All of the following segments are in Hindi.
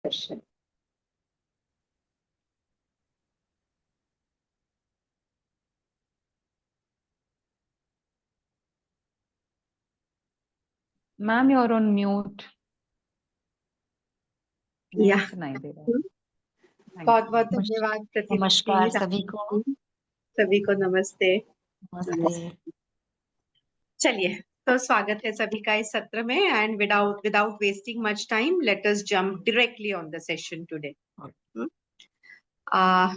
Question. Ma'am you're on mute. या नहीं सुनाई दे रहा है। बहुत बहुत धन्यवाद नमस्कार प्रतिनिधि सभी को। सभी को नमस्ते। नमस्ते। चलिए, तो स्वागत है सभी का इस सत्र में and without wasting much time let us jump directly on the session today.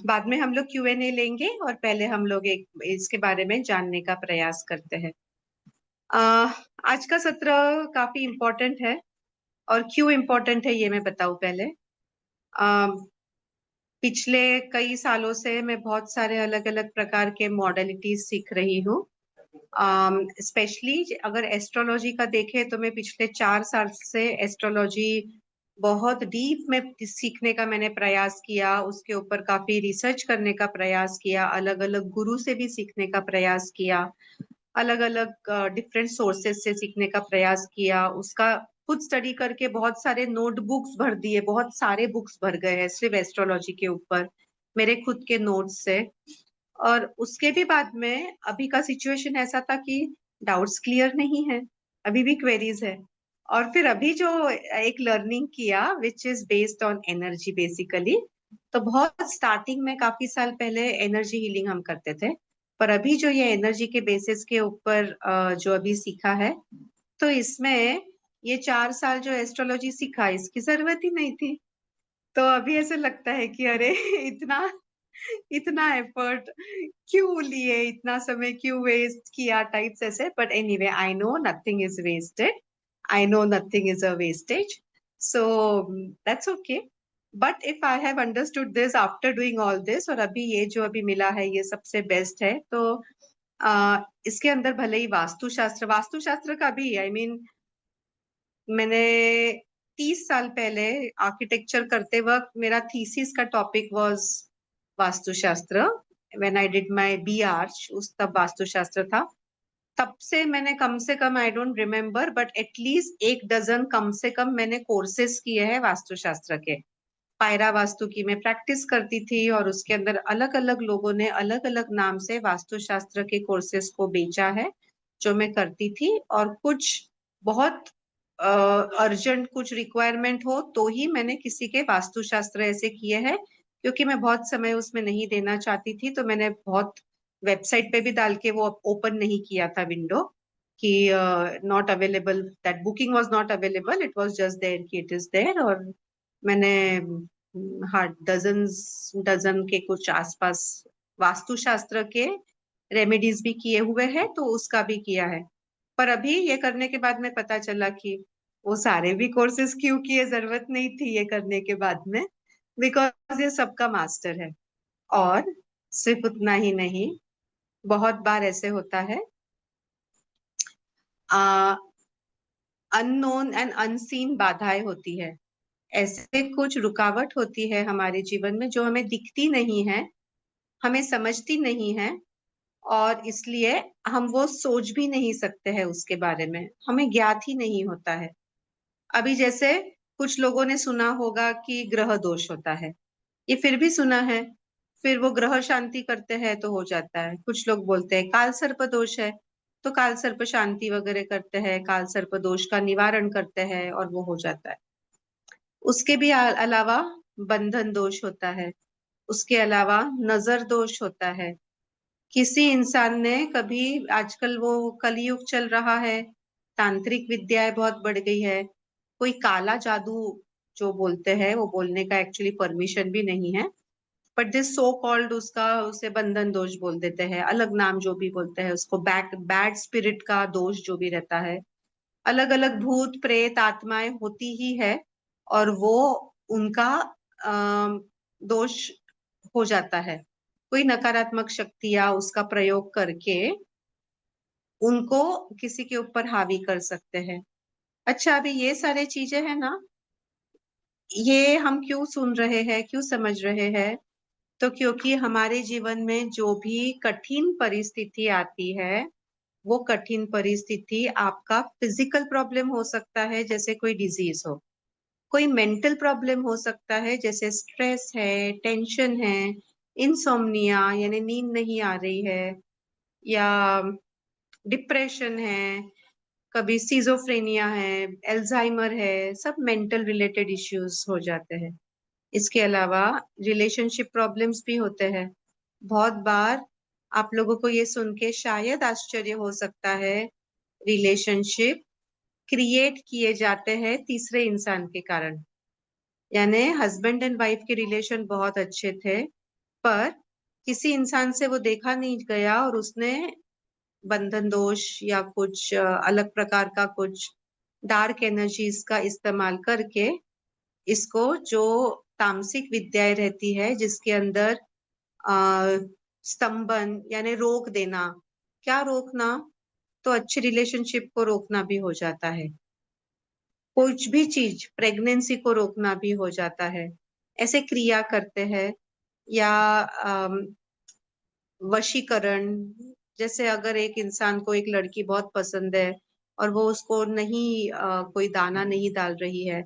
बाद में हम लोग Q&A लेंगे और पहले हम लोग एक इसके बारे में जानने का प्रयास करते हैं। आज का सत्र काफी इम्पोर्टेंट है और क्यों इम्पोर्टेंट है ये मैं बताऊं पहले। पिछले कई सालों से मैं बहुत सारे अलग अलग प्रकार के मॉडलिटीज सीख रही हूँ। स्पेशली अगर एस्ट्रोलॉजी का देखें तो मैं पिछले 4 साल से एस्ट्रोलॉजी बहुत डीप में सीखने का मैंने प्रयास किया, उसके ऊपर काफी रिसर्च करने का प्रयास किया, अलग अलग गुरु से भी सीखने का प्रयास किया, अलग अलग डिफरेंट सोर्सेस से सीखने का प्रयास किया, उसका खुद स्टडी करके बहुत सारे नोटबुक्स भर दिए, बहुत सारे बुक्स भर गए हैं सिर्फ एस्ट्रोलॉजी के ऊपर मेरे खुद के नोट्स से। और उसके भी बाद में अभी का सिचुएशन ऐसा था कि डाउट्स क्लियर नहीं है, अभी भी क्वेरीज है। और फिर अभी जो एक लर्निंग किया which is based on energy basically, तो बहुत स्टार्टिंग में काफी साल पहले एनर्जी हीलिंग हम करते थे, पर अभी जो ये एनर्जी के बेसिस के ऊपर जो अभी सीखा है, तो इसमें ये 4 साल जो एस्ट्रोलॉजी सीखा इसकी जरूरत ही नहीं थी। तो अभी ऐसे लगता है कि अरे इतना इतना एफर्ट क्यों लिए, इतना समय क्यों वेस्ट किया टाइप्स ऐसे। But anyway I know nothing is wasted, I know nothing is a wastage, so that's okay. But if I have understood this after doing all this, और अभी ये जो अभी मिला है ये सबसे बेस्ट है, तो इसके अंदर भले ही वास्तुशास्त्र का भी आई मीन मैंने 30 साल पहले आर्किटेक्चर करते वक्त मेरा थीसिस का topic was vastushastra. When I did my B arch उस तब वास्तुशास्त्र था। तब से मैंने कम से कम I don't remember but at least 1 dozen कम से कम मैंने कोर्सेस किए हैं वास्तुशास्त्र के। पायरा वास्तु की मैं प्रैक्टिस करती थी और उसके अंदर अलग अलग लोगों ने अलग अलग नाम से वास्तुशास्त्र के कोर्सेस को बेचा है जो मैं करती थी। और कुछ बहुत अर्जेंट कुछ रिक्वायरमेंट हो तो ही मैंने किसी के वास्तुशास्त्र ऐसे किए हैं, क्योंकि मैं बहुत समय उसमें नहीं देना चाहती थी। तो मैंने बहुत वेबसाइट पे भी डाल के वो ओपन नहीं किया था विंडो कि not available, that booking was not available, it was just there कि इट इज देयर। और मैंने हाँ डजन के कुछ आसपास वास्तुशास्त्र के रेमेडीज भी किए हुए हैं, तो उसका भी किया है। पर अभी ये करने के बाद में पता चला कि वो सारे भी कोर्सेज क्यों किए, जरूरत नहीं थी ये करने के बाद में, बिकॉज ये सबका मास्टर है। और सिर्फ उतना ही नहीं, बहुत बार ऐसे होता है अननोन एंड अनसीन बाधाएं होती है, ऐसे कुछ रुकावट होती है हमारे जीवन में जो हमें दिखती नहीं है, हमें समझती नहीं है, और इसलिए हम वो सोच भी नहीं सकते हैं उसके बारे में, हमें ज्ञात ही नहीं होता है। अभी जैसे कुछ लोगों ने सुना होगा कि ग्रह दोष होता है, ये फिर भी सुना है, फिर वो ग्रह शांति करते हैं तो हो जाता है। कुछ लोग बोलते हैं काल सर्प दोष है, तो काल सर्प शांति वगैरह करते हैं, काल सर्प दोष का निवारण करते हैं और वो हो जाता है। उसके भी अलावा बंधन दोष होता है, उसके अलावा नजर दोष होता है। किसी इंसान ने कभी, आजकल वो कलयुग चल रहा है, तांत्रिक विद्याएं बहुत बढ़ गई है, कोई काला जादू जो बोलते हैं, वो बोलने का एक्चुअली परमिशन भी नहीं है, बट दिस सो कॉल्ड उसका उसे बंधन दोष बोल देते हैं, अलग नाम जो भी बोलते हैं उसको, बैड स्पिरिट का दोष जो भी रहता है। अलग अलग भूत प्रेत आत्माएं होती ही है, और वो उनका दोष हो जाता है। कोई नकारात्मक शक्तियां उसका प्रयोग करके उनको किसी के ऊपर हावी कर सकते हैं। अच्छा, अभी ये सारे चीजें हैं ना, ये हम क्यों सुन रहे हैं, क्यों समझ रहे हैं? तो क्योंकि हमारे जीवन में जो भी कठिन परिस्थिति आती है, वो कठिन परिस्थिति आपका फिजिकल प्रॉब्लम हो सकता है, जैसे कोई डिजीज हो, कोई मेंटल प्रॉब्लम हो सकता है, जैसे स्ट्रेस है, टेंशन है, इंसोम्निया यानी नींद नहीं आ रही है, या डिप्रेशन है, कभी सिजोफ्रेनिया है, एल्जाइमर है, सब मेंटल रिलेटेड इश्यूज हो जाते हैं। इसके अलावा रिलेशनशिप प्रॉब्लम्स भी होते हैं। बहुत बार आप लोगों को ये सुन के शायद आश्चर्य हो सकता है, रिलेशनशिप क्रिएट किए जाते हैं तीसरे इंसान के कारण। यानी हस्बैंड एंड वाइफ के रिलेशन बहुत अच्छे थे, पर किसी इंसान से वो देखा नहीं गया और उसने बंधन दोष या कुछ अलग प्रकार का कुछ डार्क एनर्जीज का इस्तेमाल करके इसको, जो तामसिक विद्याएं रहती है जिसके अंदर स्तंभन यानी रोक देना, क्या रोकना, तो अच्छी रिलेशनशिप को रोकना भी हो जाता है। कुछ भी चीज, प्रेगनेंसी को रोकना भी हो जाता है। ऐसे क्रिया करते हैं। या वशीकरण, जैसे अगर एक इंसान को एक लड़की बहुत पसंद है और वो उसको नहीं कोई दाना नहीं डाल रही है,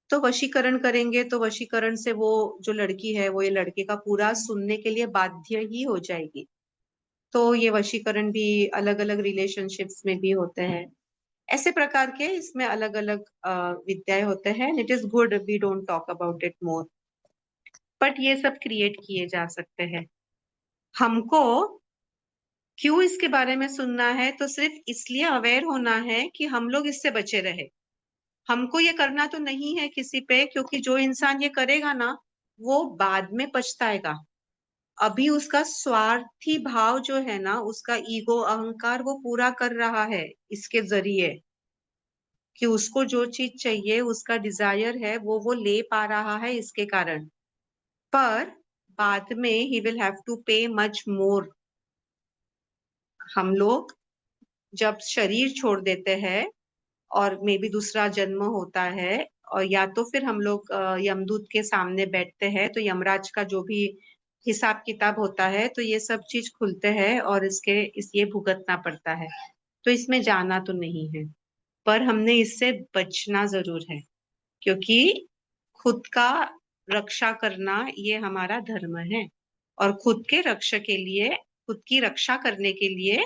तो वशीकरण करेंगे, तो वशीकरण से वो जो लड़की है वो ये लड़के का पूरा सुनने के लिए बाध्य ही हो जाएगी। तो ये वशीकरण भी अलग अलग रिलेशनशिप्स में भी होते हैं। ऐसे प्रकार के इसमें अलग अलग विद्याएं होते हैं। It is good we don't talk about it more, but ये सब क्रिएट किए जा सकते हैं। हमको क्यों इसके बारे में सुनना है, तो सिर्फ इसलिए अवेयर होना है कि हम लोग इससे बचे रहे। हमको ये करना तो नहीं है किसी पे, क्योंकि जो इंसान ये करेगा ना, वो बाद में पछताएगा। अभी उसका स्वार्थी भाव जो है ना, उसका ईगो अहंकार वो पूरा कर रहा है इसके जरिए, कि उसको जो चीज चाहिए, उसका डिजायर है, वो ले पा रहा है इसके कारण। पर बाद में he will have to pay much more. हम लोग जब शरीर छोड़ देते हैं और मे बी दूसरा जन्म होता है, और या तो फिर हम लोग यमदूत के सामने बैठते हैं, तो यमराज का जो भी हिसाब किताब होता है, तो ये सब चीज खुलते हैं और ये भुगतना पड़ता है। तो इसमें जाना तो नहीं है, पर हमने इससे बचना जरूर है, क्योंकि खुद का रक्षा करना ये हमारा धर्म है। और खुद के रक्षा के लिए, खुद की रक्षा करने के लिए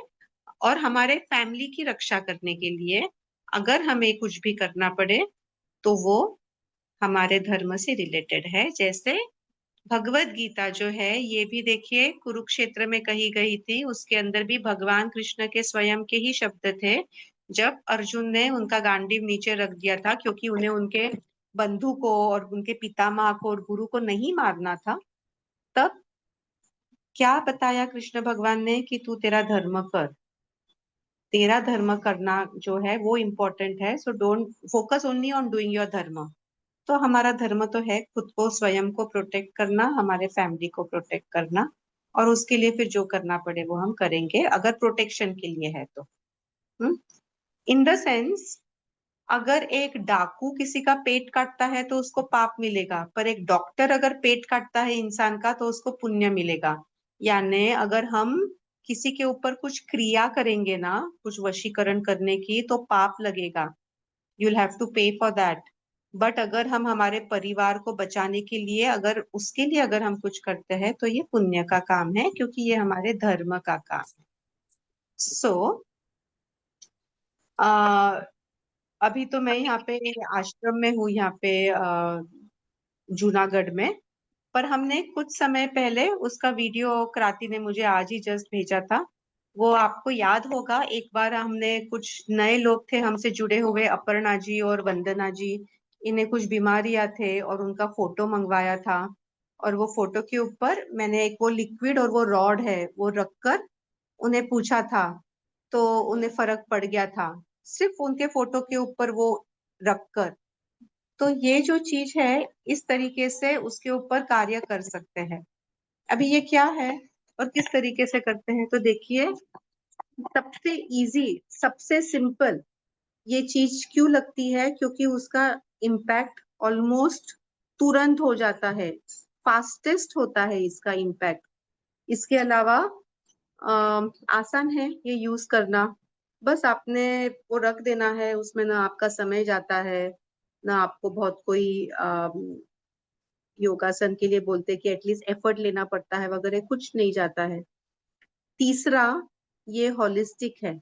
और हमारे फैमिली की रक्षा करने के लिए अगर हमें कुछ भी करना पड़े, तो वो हमारे धर्म से रिलेटेड है। जैसे भगवत गीता जो है, ये भी देखिए कुरुक्षेत्र में कही गई थी, उसके अंदर भी भगवान कृष्ण के स्वयं के ही शब्द थे। जब अर्जुन ने उनका गांडीव नीचे रख दिया था, क्योंकि उन्हें उनके बंधु को और उनके पितामह को और गुरु को नहीं मारना था, तब क्या बताया कृष्ण भगवान ने कि तू तेरा धर्म कर। तेरा धर्म करना जो है वो इम्पोर्टेंट है, so don't focus only on doing your धर्म। तो हमारा धर्म तो है खुद को, स्वयं को प्रोटेक्ट करना, हमारे फैमिली को प्रोटेक्ट करना, और उसके लिए फिर जो करना पड़े वो हम करेंगे, अगर प्रोटेक्शन के लिए है तो। इन द सेंस, अगर एक डाकू किसी का पेट काटता है तो उसको पाप मिलेगा, पर एक डॉक्टर अगर पेट काटता है इंसान का तो उसको पुण्य मिलेगा। यानी अगर हम किसी के ऊपर कुछ क्रिया करेंगे ना, कुछ वशीकरण करने की, तो पाप लगेगा, यू विल हैव टू पे फॉर दैट। बट अगर हम हमारे परिवार को बचाने के लिए, अगर उसके लिए अगर हम कुछ करते हैं, तो ये पुण्य का काम है, क्योंकि ये हमारे धर्म का काम है। सो अभी तो मैं यहाँ पे आश्रम में हूँ, यहाँ पे जूनागढ़ में। पर हमने कुछ समय पहले उसका वीडियो क्रांति ने मुझे आज ही जस्ट भेजा था। वो आपको याद होगा, एक बार हमने, कुछ नए लोग थे हमसे जुड़े हुए, अपर्णा जी और वंदना जी, इन्हें कुछ बीमारियां थे और उनका फोटो मंगवाया था। और वो फोटो के ऊपर मैंने एक वो लिक्विड और वो रॉड है वो रखकर उन्हें पूछा था, तो उन्हें फर्क पड़ गया था, सिर्फ उनके फोटो के ऊपर वो रखकर। तो ये जो चीज है, इस तरीके से उसके ऊपर कार्य कर सकते हैं। अभी ये क्या है और किस तरीके से करते हैं, तो देखिए, सबसे इजी, सबसे सिंपल ये चीज क्यों लगती है, क्योंकि उसका इम्पैक्ट ऑलमोस्ट तुरंत हो जाता है, फास्टेस्ट होता है इसका इम्पैक्ट। इसके अलावा आसान है ये यूज करना। बस आपने वो रख देना है, उसमें ना आपका समय जाता है, ना आपको बहुत कोई योगासन के लिए बोलते कि एटलीस्ट एफर्ट लेना पड़ता है वगैरह, कुछ नहीं जाता है। तीसरा, ये होलिस्टिक है,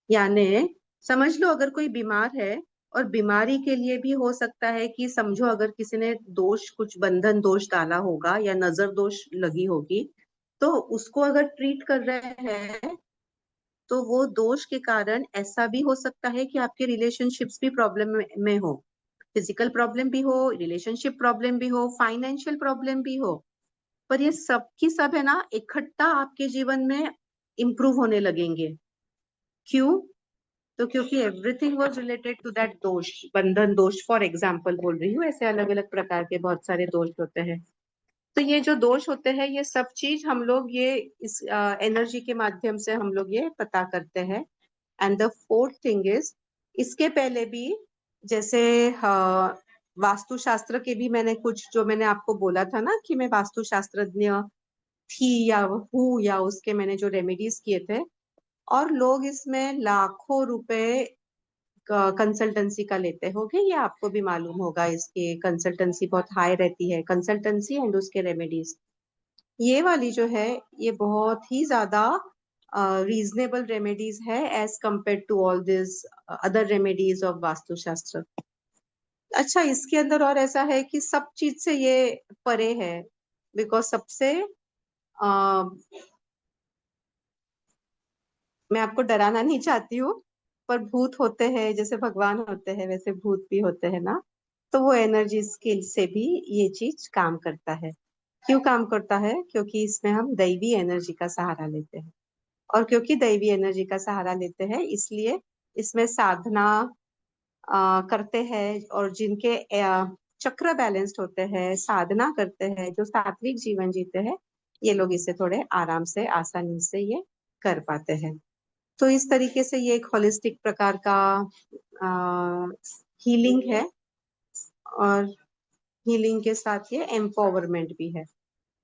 यानी समझ लो अगर कोई बीमार है और बीमारी के लिए भी हो सकता है कि समझो अगर किसी ने दोष, कुछ बंधन दोष डाला होगा या नजर दोष लगी होगी, तो उसको अगर ट्रीट कर रहे हैं तो वो दोष के कारण ऐसा भी हो सकता है कि आपके रिलेशनशिप्स भी प्रॉब्लम में हो, फिजिकल प्रॉब्लम भी हो, रिलेशनशिप प्रॉब्लम भी हो, फाइनेंशियल प्रॉब्लम भी हो, पर ये सब की सब है ना इकट्ठा आपके जीवन में इम्प्रूव होने लगेंगे। क्यों? तो क्योंकि everything was related to that दोष, बंधन दोष फॉर एग्जांपल बोल रही हूँ, ऐसे अलग अलग प्रकार के बहुत सारे दोष होते हैं। तो ये जो दोष होते हैं, ये सब चीज हम लोग ये इस एनर्जी के माध्यम से हम लोग ये पता करते हैं। And the fourth thing is, इसके पहले भी जैसे वास्तुशास्त्र के भी मैंने कुछ, जो मैंने आपको बोला था ना कि मैं वास्तुशास्त्रज्ञ थी या हूँ, या उसके मैंने जो रेमेडीज किए थे, और लोग इसमें लाखों रुपए कंसल्टेंसी का लेते होंगे, ये आपको भी मालूम होगा, इसकी कंसल्टेंसी बहुत हाई रहती है, कंसल्टेंसी एंड उसके रेमेडीज। ये वाली जो है ये बहुत ही ज्यादा रीजनेबल रेमेडीज है as compare to all this other remedies of vastushastra. अच्छा, इसके अंदर और ऐसा है कि सब चीज से ये परे है, बिकॉज सबसे मैं आपको डराना नहीं चाहती हूँ, पर भूत होते हैं जैसे भगवान होते हैं वैसे भूत भी होते हैं ना, तो वो एनर्जी स्किल से भी ये चीज काम करता है। क्यों काम करता है? क्योंकि इसमें हम दैवी एनर्जी का सहारा लेते हैं, और क्योंकि दैवी एनर्जी का सहारा लेते हैं इसलिए इसमें साधना करते हैं, और जिनके चक्र बैलेंस्ड होते हैं, साधना करते हैं, जो सात्विक जीवन जीते हैं, ये लोग इसे थोड़े आराम से, आसानी से ये कर पाते हैं। तो इस तरीके से ये एक होलिस्टिक प्रकार का हीलिंग है, और हीलिंग के साथ ये एम्पावरमेंट भी है,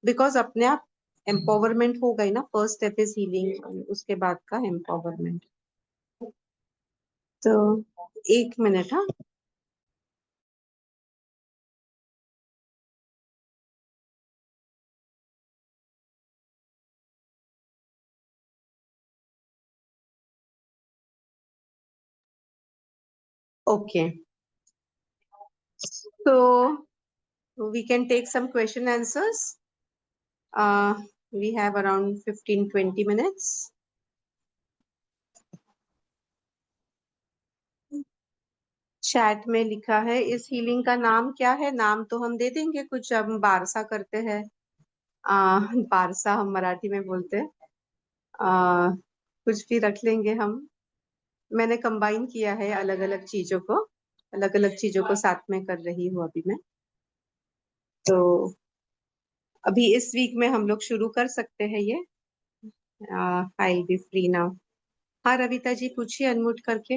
बिकॉज अपने आप एम्पावरमेंट हो गई ना, फर्स्ट स्टेप इज हीलिंग, उसके बाद का एम्पावरमेंट। तो एक मिनट, हाँ। Okay, so we can take some question answers. We have around 15-20 minutes. Chat में लिखा है, इस हीलिंग का नाम क्या है? नाम तो हम दे देंगे, कुछ हम बारसा करते हैं, बारसा हम मराठी में बोलते हैं, कुछ भी रख लेंगे हम। मैंने कंबाइन किया है अलग अलग चीजों को, अलग अलग चीजों को साथ में कर रही हूँ अभी मैं। तो अभी इस वीक में हम लोग शुरू कर सकते हैं ये। I will be free now. हाँ रविता जी, पूछिए अनम्यूट करके।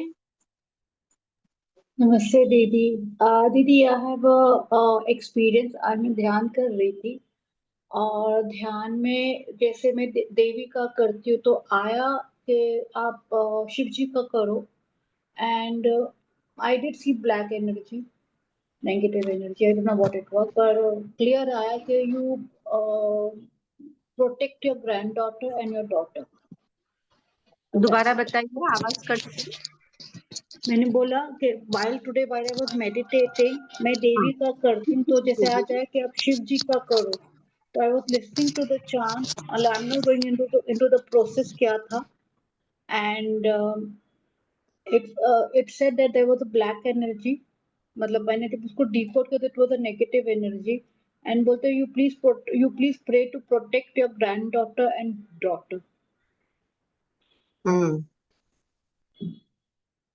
नमस्ते दीदी। दीदी, आई हैव एक्सपीरियंस। आज मैं ध्यान कर रही थी, और ध्यान में जैसे मैं देवी का करती हूँ तो आया कि आप शिव जी का करो, and I did see black energy, negative energy, I don't know what it was, पर क्लियर आया कि you protect your granddaughter and your daughter. दोबारा बताइए, आवाज कट। मैंने बोला कि while today while I was meditating, मैं देवी का करती हूँ तो जैसे आ जाए कि आप शिव जी का करो, तो I was listening to the chant, I'm not going into the process क्या था, and it said that there was a black energy, मतलब मैंने जब उसको decode किया it was a negative energy, and बोलते you please pray to protect your granddaughter and daughter.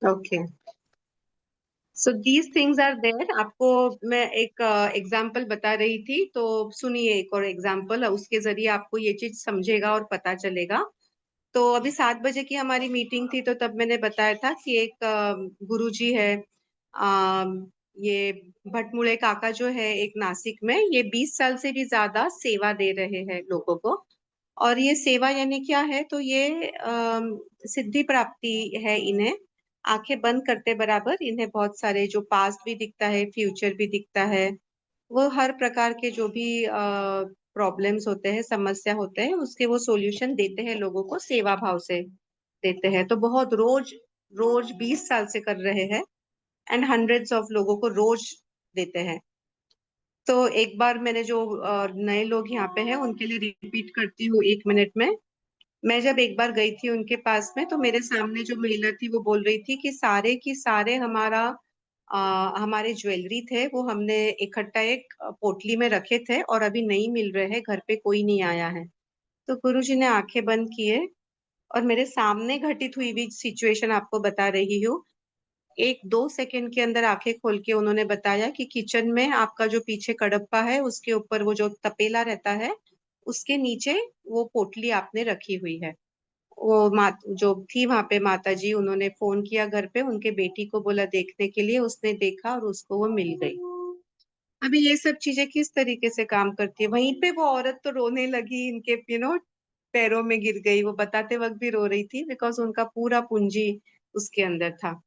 Okay, so these things are there. आपको मैं एक एग्जांपल बता रही थी, तो सुनिए एक और एग्जांपल, उसके जरिए आपको ये चीज समझेगा और पता चलेगा। तो अभी 7 बजे की हमारी मीटिंग थी, तो तब मैंने बताया था कि एक गुरुजी है, ये भटमुड़े काका जो है एक नासिक में, ये 20 साल से भी ज्यादा सेवा दे रहे हैं लोगों को। और ये सेवा यानी क्या है? तो ये सिद्धि प्राप्ति है इन्हें, आंखें बंद करते बराबर इन्हें बहुत सारे जो पास्ट भी दिखता है, फ्यूचर भी दिखता है, वो हर प्रकार के जो भी प्रॉब्लम्स होते हैं, समस्या होते हैं, उसके वो सॉल्यूशन देते हैं, लोगों को सेवा भाव से देते हैं। तो बहुत रोज रोज 20 साल से कर रहे हैं एंड हंड्रेड्स ऑफ लोगों को रोज देते हैं। तो एक बार मैंने जो नए लोग यहाँ पे हैं उनके लिए रिपीट करती हूँ 1 मिनट में। मैं जब एक बार गई थी उनके पास में, तो मेरे सामने जो महिला थी वो बोल रही थी कि सारे की सारे हमारे ज्वेलरी थे वो हमने इकट्ठा एक पोटली में रखे थे और अभी नहीं मिल रहे हैं, घर पे कोई नहीं आया है। तो गुरुजी ने आंखें बंद किए और मेरे सामने घटित हुई हुई सिचुएशन आपको बता रही हूँ। 1-2 सेकंड के अंदर आंखें खोल के उन्होंने बताया कि किचन में आपका जो पीछे कड़प्पा है उसके ऊपर वो जो तपेला रहता है उसके नीचे वो पोटली आपने रखी हुई है। वो जो थी वहां पे माता जी, उन्होंने फोन किया घर पे, उनके बेटी को बोला देखने के लिए, उसने देखा और उसको वो मिल गई। अभी ये सब चीजें किस तरीके से काम करती है। वहीं पे वो औरत तो रोने लगी, इनके पैरों में गिर गई। वो बताते वक्त भी रो रही थी बिकॉज उनका पूरा पूंजी उसके अंदर था।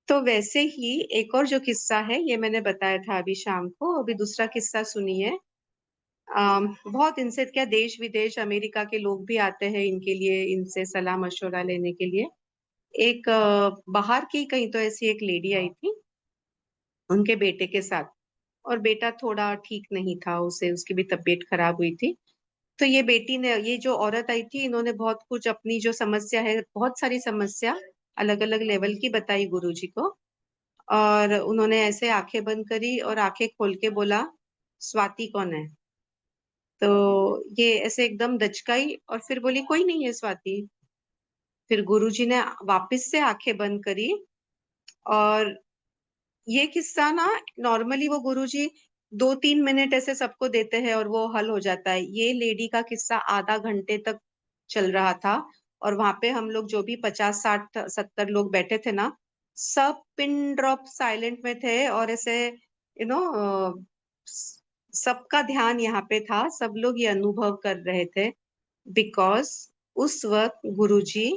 तो वैसे ही एक और जो किस्सा है ये मैंने बताया था अभी शाम को, अभी दूसरा किस्सा सुनिए। बहुत इनसे क्या देश विदेश अमेरिका के लोग भी आते हैं इनके लिए, इनसे सलाह मशवरा लेने के लिए। एक बाहर की कहीं तो ऐसी एक लेडी आई थी उनके बेटे के साथ, और बेटा थोड़ा ठीक नहीं था, उसे उसकी भी तबीयत खराब हुई थी। तो ये बेटी ने, ये जो औरत आई थी, इन्होंने बहुत कुछ अपनी जो समस्या है, बहुत सारी समस्या अलग अलग लेवल की बताई गुरुजी को। और उन्होंने ऐसे आंखें बंद करी और आंखें खोल के बोला स्वाति कौन है। तो ये ऐसे एकदम दचकाई और फिर बोली कोई नहीं है स्वाति। फिर गुरुजी ने वापस से आंखें बंद करी। और ये किस्सा ना, नॉर्मली वो गुरुजी 2-3 मिनट ऐसे सबको देते हैं और वो हल हो जाता है। ये लेडी का किस्सा आधा घंटे तक चल रहा था। और वहां पे हम लोग जो भी 50-60-70 लोग बैठे थे ना, सब पिन ड्रॉप साइलेंट में थे और ऐसे यू नो सबका ध्यान यहाँ पे था। सब लोग ये अनुभव कर रहे थे बिकॉज उस वक्त गुरुजी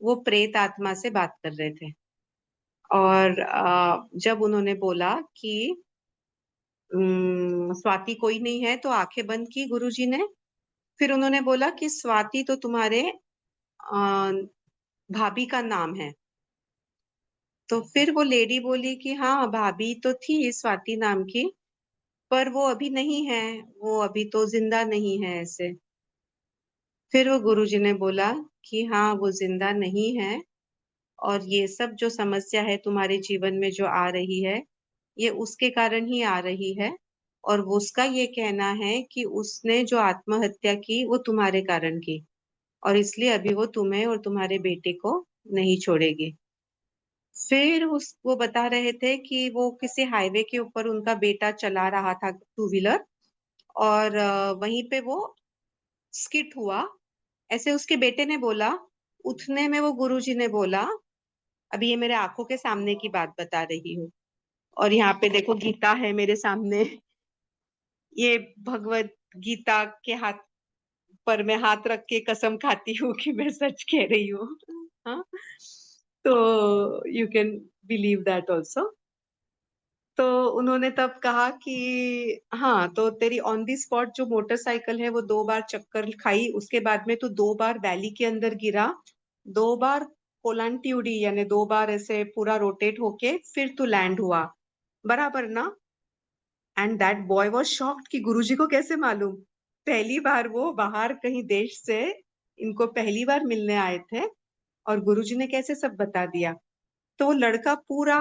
वो प्रेत आत्मा से बात कर रहे थे। और जब उन्होंने बोला कि स्वाति कोई नहीं है, तो आंखें बंद की गुरुजी ने। फिर उन्होंने बोला कि स्वाति तो तुम्हारे भाभी का नाम है। तो फिर वो लेडी बोली कि हाँ भाभी तो थी स्वाति नाम की, पर वो अभी नहीं है, वो अभी तो जिंदा नहीं है ऐसे। फिर वो गुरुजी ने बोला कि हाँ वो जिंदा नहीं है, और ये सब जो समस्या है तुम्हारे जीवन में जो आ रही है, ये उसके कारण ही आ रही है। और वो उसका ये कहना है कि उसने जो आत्महत्या की वो तुम्हारे कारण की, और इसलिए अभी वो तुम्हें और तुम्हारे बेटे को नहीं छोड़ेगी। फिर वो बता रहे थे कि वो किसी हाईवे के ऊपर उनका बेटा चला रहा था 2 व्हीलर, और वहीं पे वो स्किट हुआ। ऐसे उसके बेटे ने बोला, उठने में वो गुरुजी ने बोला, अभी ये मेरे आंखों के सामने की बात बता रही हूँ, और यहाँ पे देखो गीता है मेरे सामने। ये भगवत गीता के हाथ पर मैं हाथ रख के कसम खाती हूँ कि मैं सच कह रही हूँ। हाँ, तो you can believe that also. तो उन्होंने तब कहा कि हाँ, तो तेरी ऑन दी स्पॉट जो मोटरसाइकिल है वो 2 बार चक्कर खाई, उसके बाद में तू 2 बार वैली के अंदर गिरा, 2 बार कोलांटी उड़ी, यानी 2 बार ऐसे पूरा रोटेट होके फिर तू लैंड हुआ, बराबर ना। And that boy was shocked कि गुरुजी को कैसे मालूम। पहली बार वो बाहर कहीं देश से इनको पहली बार मिलने आए थे और गुरुजी ने कैसे सब बता दिया। तो वो लड़का पूरा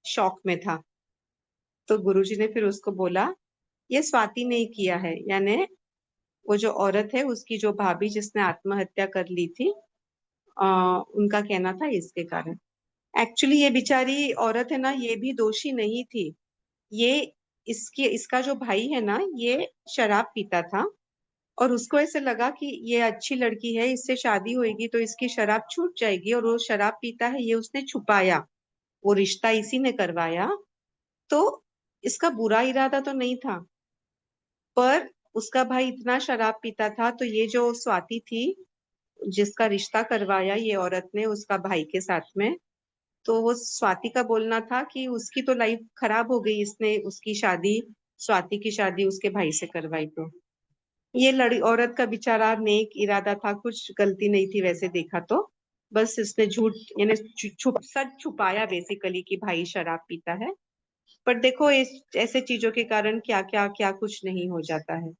शॉक में था। तो गुरुजी ने फिर उसको बोला ये स्वाति ने ही किया है, यानी वो जो औरत है उसकी जो भाभी जिसने आत्महत्या कर ली थी, उनका कहना था इसके कारण। एक्चुअली ये बेचारी औरत है ना, ये भी दोषी नहीं थी। ये इसका जो भाई है ना, ये शराब पीता था और उसको ऐसे लगा कि ये अच्छी लड़की है, इससे शादी होगी तो इसकी शराब छूट जाएगी, और वो शराब पीता है ये उसने छुपाया, वो रिश्ता इसी ने करवाया। तो इसका बुरा इरादा तो नहीं था, पर उसका भाई इतना शराब पीता था, तो ये जो स्वाति थी जिसका रिश्ता करवाया ये औरत ने उसका भाई के साथ में, तो वो स्वाति का बोलना था कि उसकी तो लाइफ खराब हो गई, इसने उसकी शादी, स्वाति की शादी उसके भाई से करवाई। तो ये लड़ी औरत का बेचारा नेक इरादा था, कुछ गलती नहीं थी वैसे देखा तो, बस इसने झूठ यानी सच छुपाया बेसिकली कि भाई शराब पीता है। पर देखो इस ऐसे चीजों के कारण क्या क्या क्या कुछ नहीं हो जाता है।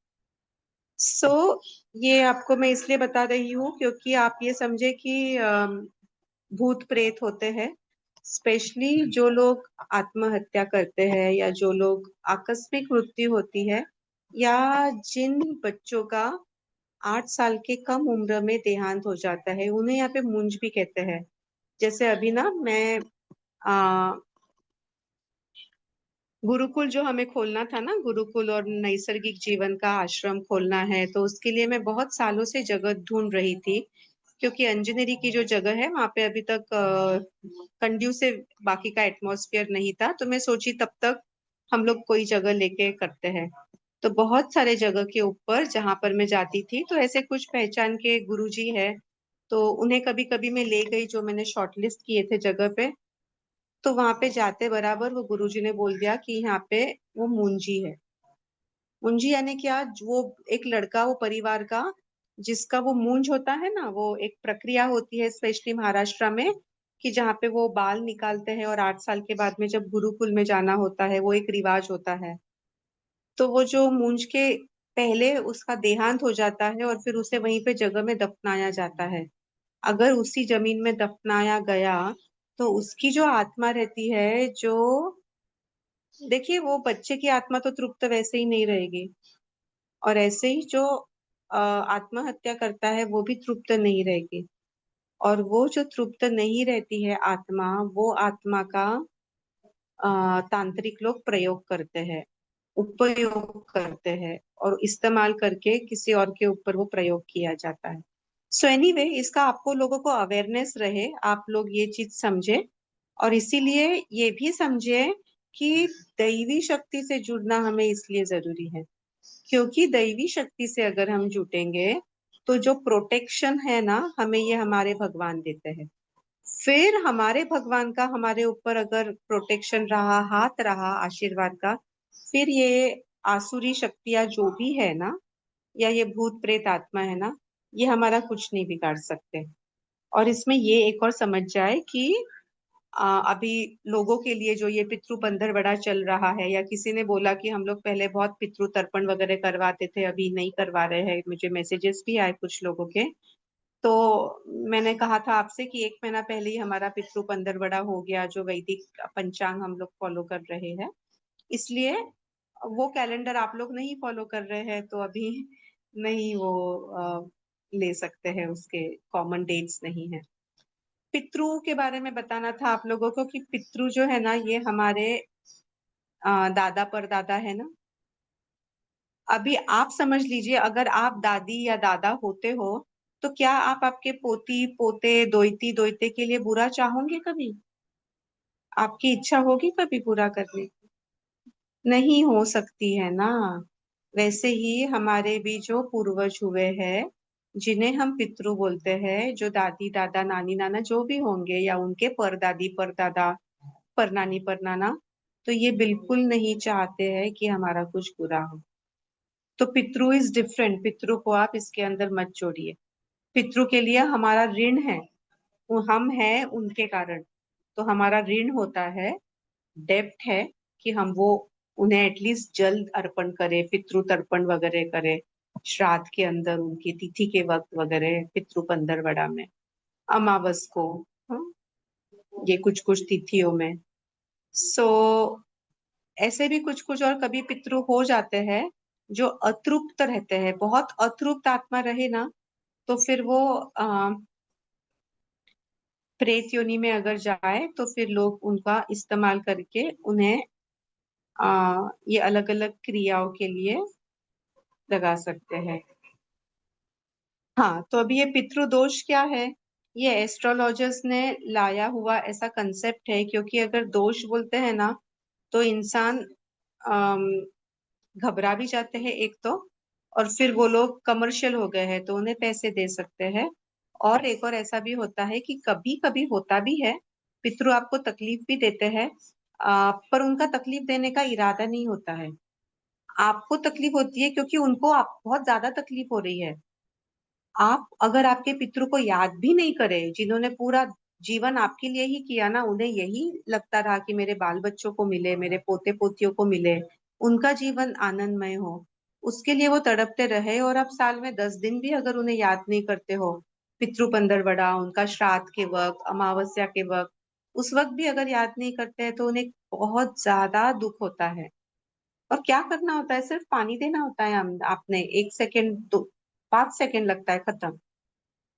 सो ये आपको मैं इसलिए बता रही हूँ क्योंकि आप ये समझे कि भूत प्रेत होते हैं, स्पेशली जो लोग आत्महत्या करते हैं या जो लोग आकस्मिक मृत्यु होती है, या जिन बच्चों का 8 साल के कम उम्र में देहांत हो जाता है, उन्हें यहाँ पे मुंज भी कहते हैं। जैसे अभी ना मैं गुरुकुल जो हमें खोलना था ना, गुरुकुल और नैसर्गिक जीवन का आश्रम खोलना है, तो उसके लिए मैं बहुत सालों से जगह ढूंढ रही थी, क्योंकि इंजीनियरिंग की जो जगह है वहां पे अभी तक कंड्यूसिव बाकी का एटमॉस्फेयर नहीं था। तो मैं सोची तब तक हम लोग कोई जगह लेके करते हैं। तो बहुत सारे जगह के ऊपर जहां पर मैं जाती थी, तो ऐसे कुछ पहचान के गुरुजी है, तो उन्हें कभी कभी मैं ले गई जो मैंने शॉर्टलिस्ट किए थे जगह पे। तो वहां पे जाते बराबर वो गुरुजी ने बोल दिया कि यहाँ पे वो मुंजी है। मुंजी यानी क्या, वो एक लड़का, वो परिवार का जिसका वो मूंज होता है ना, वो एक प्रक्रिया होती है स्पेशली महाराष्ट्र में, कि जहाँ पे वो बाल निकालते हैं और 8 साल के बाद में जब गुरुकुल में जाना होता है, वो एक रिवाज होता है। तो वो जो मूंज के पहले उसका देहांत हो जाता है और फिर उसे वहीं पे जगह में दफनाया जाता है। अगर उसी जमीन में दफनाया गया तो उसकी जो आत्मा रहती है, जो देखिए वो बच्चे की आत्मा तो तृप्त वैसे ही नहीं रहेगी, और ऐसे ही जो आत्महत्या करता है वो भी तृप्त नहीं रहेगी। और वो जो तृप्त नहीं रहती है आत्मा, वो आत्मा का तांत्रिक लोग प्रयोग करते हैं, उपयोग करते हैं, और इस्तेमाल करके किसी और के ऊपर वो प्रयोग किया जाता है। सो एनीवे, इसका आपको लोगों को अवेयरनेस रहे, आप लोग ये चीज समझे, और इसीलिए ये भी समझे कि दैवी शक्ति से जुड़ना हमें इसलिए जरूरी है, क्योंकि दैवी शक्ति से अगर हम जुटेंगे तो जो प्रोटेक्शन है ना, हमें ये हमारे भगवान देते हैं। फिर हमारे भगवान का हमारे ऊपर अगर प्रोटेक्शन रहा, हाथ रहा आशीर्वाद का, फिर ये आसुरी शक्तियां जो भी है ना, या ये भूत प्रेत आत्मा है ना, ये हमारा कुछ नहीं बिगाड़ सकते। और इसमें ये एक और समझ जाए कि अभी लोगों के लिए जो ये पितृ पंधरवड़ा चल रहा है, या किसी ने बोला कि हम लोग पहले बहुत पितृ तर्पण वगैरह करवाते थे, अभी नहीं करवा रहे हैं, मुझे मैसेजेस भी आए कुछ लोगों के। तो मैंने कहा था आपसे कि 1 महीना पहले ही हमारा पितृ पंधरवड़ा हो गया, जो वैदिक पंचांग हम लोग फॉलो कर रहे हैं। इसलिए वो कैलेंडर आप लोग नहीं फॉलो कर रहे हैं तो अभी नहीं वो ले सकते हैं, उसके कॉमन डेट्स नहीं है। पितरों के बारे में बताना था आप लोगों को कि पितृ जो है ना, ये हमारे दादा परदादा है ना। अभी आप समझ लीजिए, अगर आप दादी या दादा होते हो, तो क्या आप आपके पोती पोते दोइती दोइते के लिए बुरा चाहोगे कभी? आपकी इच्छा होगी कभी बुरा करने की? नहीं हो सकती है ना। वैसे ही हमारे भी जो पूर्वज हुए हैं, जिन्हें हम पितृ बोलते हैं, जो दादी दादा नानी नाना जो भी होंगे, या उनके परदादी परदादा परनानी परनाना, तो ये बिल्कुल नहीं चाहते हैं कि हमारा कुछ बुरा हो। तो पितृ इज डिफरेंट, पितृ को आप इसके अंदर मत जोड़िए। पितृ के लिए हमारा ऋण है, वो हम हैं उनके कारण, तो हमारा ऋण होता है, डेप्ट है, कि हम वो उन्हें एटलीस्ट जल्द अर्पण करें, पितृ तर्पण वगैरह करें, श्राद्ध के अंदर उनकी तिथि के वक्त वगैरह, पितृ पंधरवड़ा में, अमावस को, हाँ, ये कुछ कुछ तिथियों में। सो ऐसे भी कुछ कुछ और कभी पितृ हो जाते हैं जो अतृप्त रहते हैं, बहुत अतृप्त आत्मा रहे ना, तो फिर वो प्रेत योनि में अगर जाए तो फिर लोग उनका इस्तेमाल करके उन्हें ये अलग अलग क्रियाओं के लिए लगा सकते हैं। हाँ, तो अभी ये पितृदोष क्या है, ये एस्ट्रोलॉजर्स ने लाया हुआ ऐसा कंसेप्ट है, क्योंकि अगर दोष बोलते हैं ना, तो इंसान अम, घबरा भी जाते हैं एक तो, और फिर वो लोग कमर्शियल हो गए हैं तो उन्हें पैसे दे सकते हैं। और एक और ऐसा भी होता है कि कभी कभी होता भी है पितृ आपको तकलीफ भी देते हैं, पर उनका तकलीफ देने का इरादा नहीं होता है। आपको तकलीफ होती है क्योंकि उनको आप बहुत ज्यादा तकलीफ हो रही है। आप अगर आपके पितृ को याद भी नहीं करे, जिन्होंने पूरा जीवन आपके लिए ही किया ना, उन्हें यही लगता रहा कि मेरे बाल बच्चों को मिले, मेरे पोते पोतियों को मिले, उनका जीवन आनंदमय हो, उसके लिए वो तड़पते रहे। और आप साल में 10 दिन भी अगर उन्हें याद नहीं करते हो, पितृ पंद्रवड़ा, उनका श्राद्ध के वक्त, अमावस्या के वक्त, उस वक्त भी अगर याद नहीं करते हैं तो उन्हें बहुत ज्यादा दुख होता है। और क्या करना होता है, सिर्फ पानी देना होता है। हम आपने 1 सेकेंड, 5 सेकेंड लगता है, खत्म।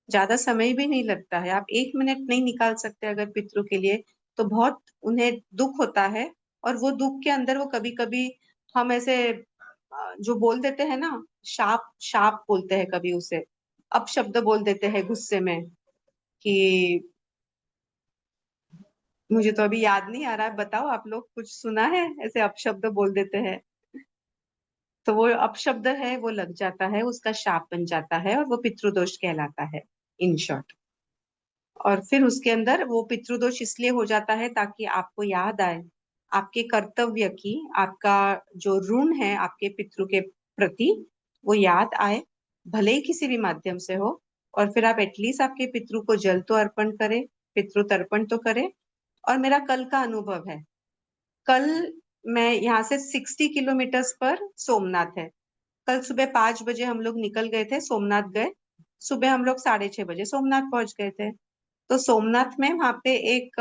ज्यादा समय भी नहीं लगता है। आप 1 मिनट नहीं निकाल सकते अगर पितरों के लिए, तो बहुत उन्हें दुख होता है। और वो दुख के अंदर वो कभी कभी हम ऐसे जो बोल देते हैं ना, शाप शाप बोलते हैं कभी उसे, अपशब्द बोल देते हैं गुस्से में, कि मुझे तो अभी याद नहीं आ रहा है, बताओ आप लोग कुछ सुना है ऐसे अपशब्द बोल देते हैं। तो वो अपशब्द है, वो लग जाता है, उसका शाप बन जाता है और वो पितृदोष कहलाता है, इन शॉर्ट। और फिर उसके अंदर वो पितृदोष इसलिए हो जाता है ताकि आपको याद आए आपके कर्तव्य की, आपका जो ऋण है आपके पितृ के प्रति, वो याद आए, भले ही किसी भी माध्यम से हो। और फिर आप एटलीस्ट आपके पितृ को जल तो अर्पण करें, पितृ तर्पण तो करें। और मेरा कल का अनुभव है, कल मैं यहाँ से 60 किलोमीटर्स पर सोमनाथ है। कल सुबह 5 बजे हम लोग निकल गए थे, सोमनाथ गए। सुबह हम लोग 6:30 बजे सोमनाथ पहुंच गए थे। तो सोमनाथ में वहां पे एक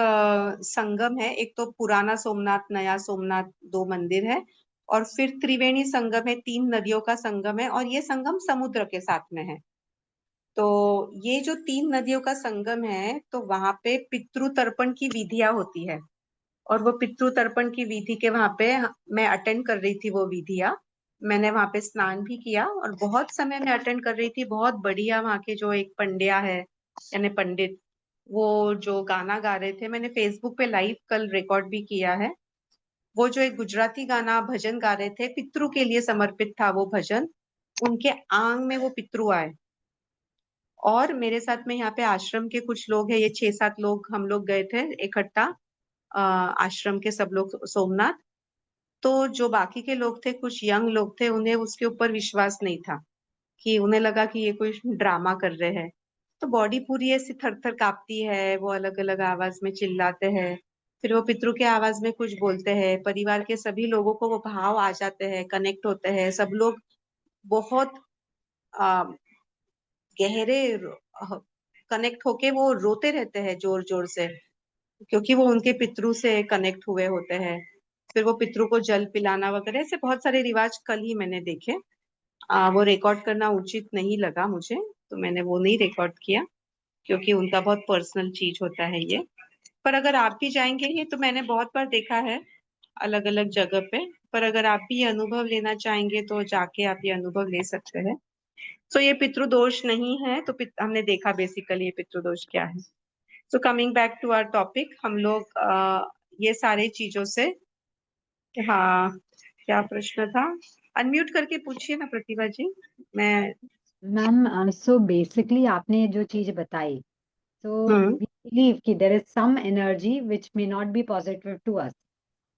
संगम है, एक तो पुराना सोमनाथ, नया सोमनाथ, दो मंदिर है। और फिर त्रिवेणी संगम है, 3 नदियों का संगम है, और ये संगम समुद्र के साथ में है। तो ये जो 3 नदियों का संगम है, तो वहां पे पितृ तर्पण की विधियां होती है। और वो पितृ तर्पण की विधि के वहां पे मैं अटेंड कर रही थी वो विधियां। मैंने वहां पे स्नान भी किया और बहुत समय में अटेंड कर रही थी। बहुत बढ़िया वहां के जो एक पंड्या है, यानी पंडित, वो जो गाना गा रहे थे, मैंने फेसबुक पे लाइव कल रिकॉर्ड भी किया है। वो जो एक गुजराती गाना भजन गा रहे थे, पितृ के लिए समर्पित था वो भजन। उनके आंग में वो पितृ आए। और मेरे साथ में यहाँ पे आश्रम के कुछ लोग हैं, ये 6-7 लोग हम लोग गए थे इकट्ठा, आश्रम के सब लोग सोमनाथ। तो जो बाकी के लोग थे, कुछ यंग लोग थे, उन्हें उसके ऊपर विश्वास नहीं था, कि उन्हें लगा कि ये कोई ड्रामा कर रहे हैं। तो बॉडी पूरी ऐसी थर थर कांपती है, वो अलग अलग आवाज में चिल्लाते हैं। फिर वो पितरों के आवाज में कुछ बोलते हैं, परिवार के सभी लोगों को वो भाव आ जाते हैं, कनेक्ट होते हैं सब लोग। बहुत आ, गहरे कनेक्ट होके वो रोते रहते हैं जोर जोर से, क्योंकि वो उनके पितरों से कनेक्ट हुए होते हैं। फिर वो पितरों को जल पिलाना वगैरह, ऐसे बहुत सारे रिवाज कल ही मैंने देखे। वो रिकॉर्ड करना उचित नहीं लगा मुझे, तो मैंने वो नहीं रिकॉर्ड किया, क्योंकि उनका बहुत पर्सनल चीज होता है ये। पर अगर आप भी जाएंगे, ये तो मैंने बहुत बार देखा है अलग अलग जगह पे, पर अगर आप भी ये अनुभव लेना चाहेंगे तो जाके आप ये अनुभव ले सकते हैं। तो ये पितृदोष नहीं है, तो हमने देखा बेसिकली ये पितृदोष क्या है। So coming back to our topic, हम लोग ये सारे चीजों से, हाँ, क्या प्रश्न था? अनम्यूट करके पूछिए ना प्रतिभा जी। मैं मैम सो बेसिकली आपने जो चीज बताई, so हम्म we believe कि there is some energy which may not be positive to us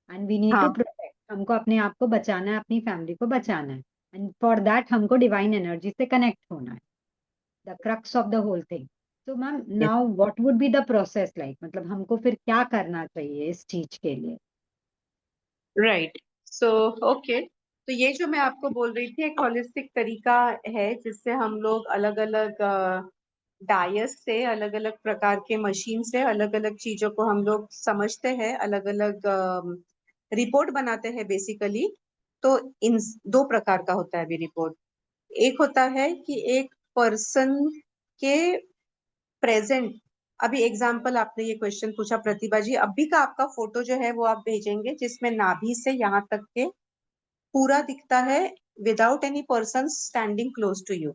and we need to हाँ, protect. हमको अपने आप को बचाना है, अपनी फैमिली को बचाना है, and for that हमको डिवाइन एनर्जी से कनेक्ट होना है, the crux of the whole thing. तो ma'am now what would be the process like, मतलब हमको फिर क्या करना चाहिए इस चीज के लिए? राइट। सो ओके, तो ये जो मैं आपको बोल रही थी, एक होलिस्टिक तरीका है जिससे हम लोग अलग अलग डायस से, अलग अलग प्रकार के मशीन से अलग अलग चीजों को हम लोग समझते हैं, अलग अलग रिपोर्ट बनाते हैं बेसिकली। तो इन 2 प्रकार का होता है अभी रिपोर्ट। एक होता है कि एक पर्सन के प्रेजेंट, अभी एग्जाम्पल आपने ये क्वेश्चन पूछा प्रतिभा जी, अभी का आपका फोटो जो है वो आप भेजेंगे, जिसमें नाभि से यहाँ तक के पूरा दिखता है, without any person standing close to you.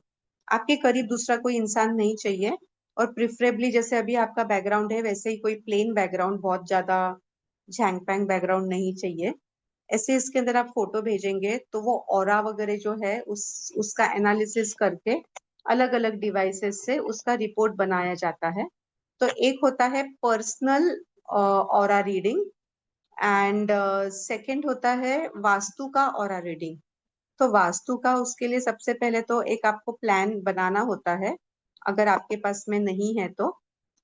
आपके करीब दूसरा कोई इंसान नहीं चाहिए। और प्रिफरेबली जैसे अभी आपका बैकग्राउंड है, वैसे ही कोई प्लेन बैकग्राउंड, बहुत ज्यादा झैंग पैंग बैकग्राउंड नहीं चाहिए। ऐसे इसके अंदर आप फोटो भेजेंगे तो वो ऑरा वगैरह जो है उसका एनालिसिस करके अलग अलग डिवाइसेस से उसका रिपोर्ट बनाया जाता है। तो एक होता है personal aura reading, and second होता है वास्तु का ऑरा रीडिंग। तो वास्तु का उसके लिए सबसे पहले तो एक आपको प्लान बनाना होता है, अगर आपके पास में नहीं है तो।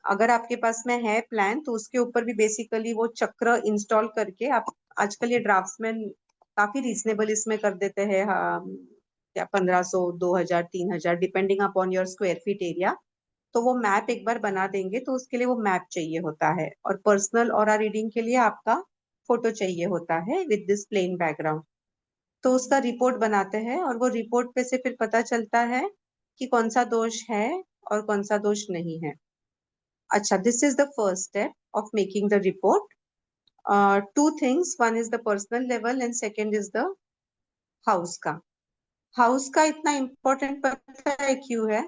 अगर आपके पास में है प्लान तो उसके ऊपर भी बेसिकली वो चक्र इंस्टॉल करके आप, आजकल ये ड्राफ्ट्समैन काफी रीजनेबल इसमें कर देते हैं, क्या 1500, 2000, 3000 depending upon your square feet area. तो वो मैप एक बार बना देंगे, तो उसके लिए वो मैप चाहिए होता है। और पर्सनल ऑरा रीडिंग के लिए आपका फोटो चाहिए होता है विद दिस प्लेन बैकग्राउंड। तो उसका रिपोर्ट बनाते हैं, और वो रिपोर्ट पे से फिर पता चलता है कि कौन सा दोष है और कौन सा दोष नहीं है। अच्छा, this is the first step of making the report. Two things, one is the personal level and second is the house का। हाउस का इतना इम्पोर्टेंट पता है क्यों है?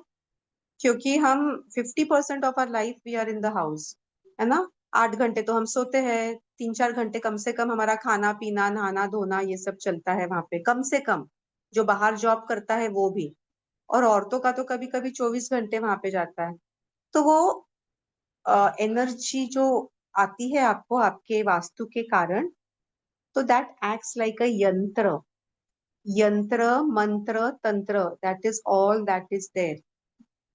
क्योंकि हम 50% of our life we are in the house, है ना। 8 घंटे तो हम सोते हैं, 3-4 घंटे कम से कम हमारा खाना पीना नहाना धोना ये सब चलता है वहां पे, कम से कम। जो बाहर जॉब करता है वो भी, और औरतों का तो कभी कभी 24 घंटे वहां पे जाता है। तो वो एनर्जी जो आती है आपको आपके वास्तु के कारण, तो दैट एक्ट्स लाइक अ यंत्र। यंत्र, मंत्र, तंत्र, that is all that is there.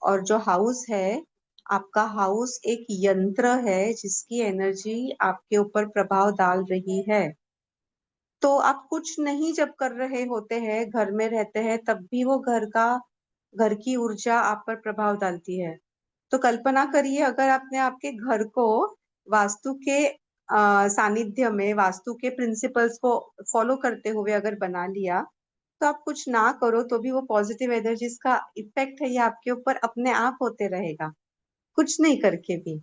और जो हाउस है, आपका हाउस एक यंत्र है जिसकी एनर्जी आपके ऊपर प्रभाव डाल रही है। तो आप कुछ नहीं जब कर रहे होते हैं, घर में रहते हैं, तब भी वो घर की ऊर्जा आप पर प्रभाव डालती है। तो कल्पना करिए, अगर आपने आपके घर को वास्तु के सानिध्य में, वास्तु के प्रिंसिपल्स को फॉलो करते हुए अगर बना लिया, तो आप कुछ ना करो तो भी वो पॉजिटिव एनर्जीज का इफेक्ट है ये आपके ऊपर अपने आप होते रहेगा, कुछ नहीं करके भी।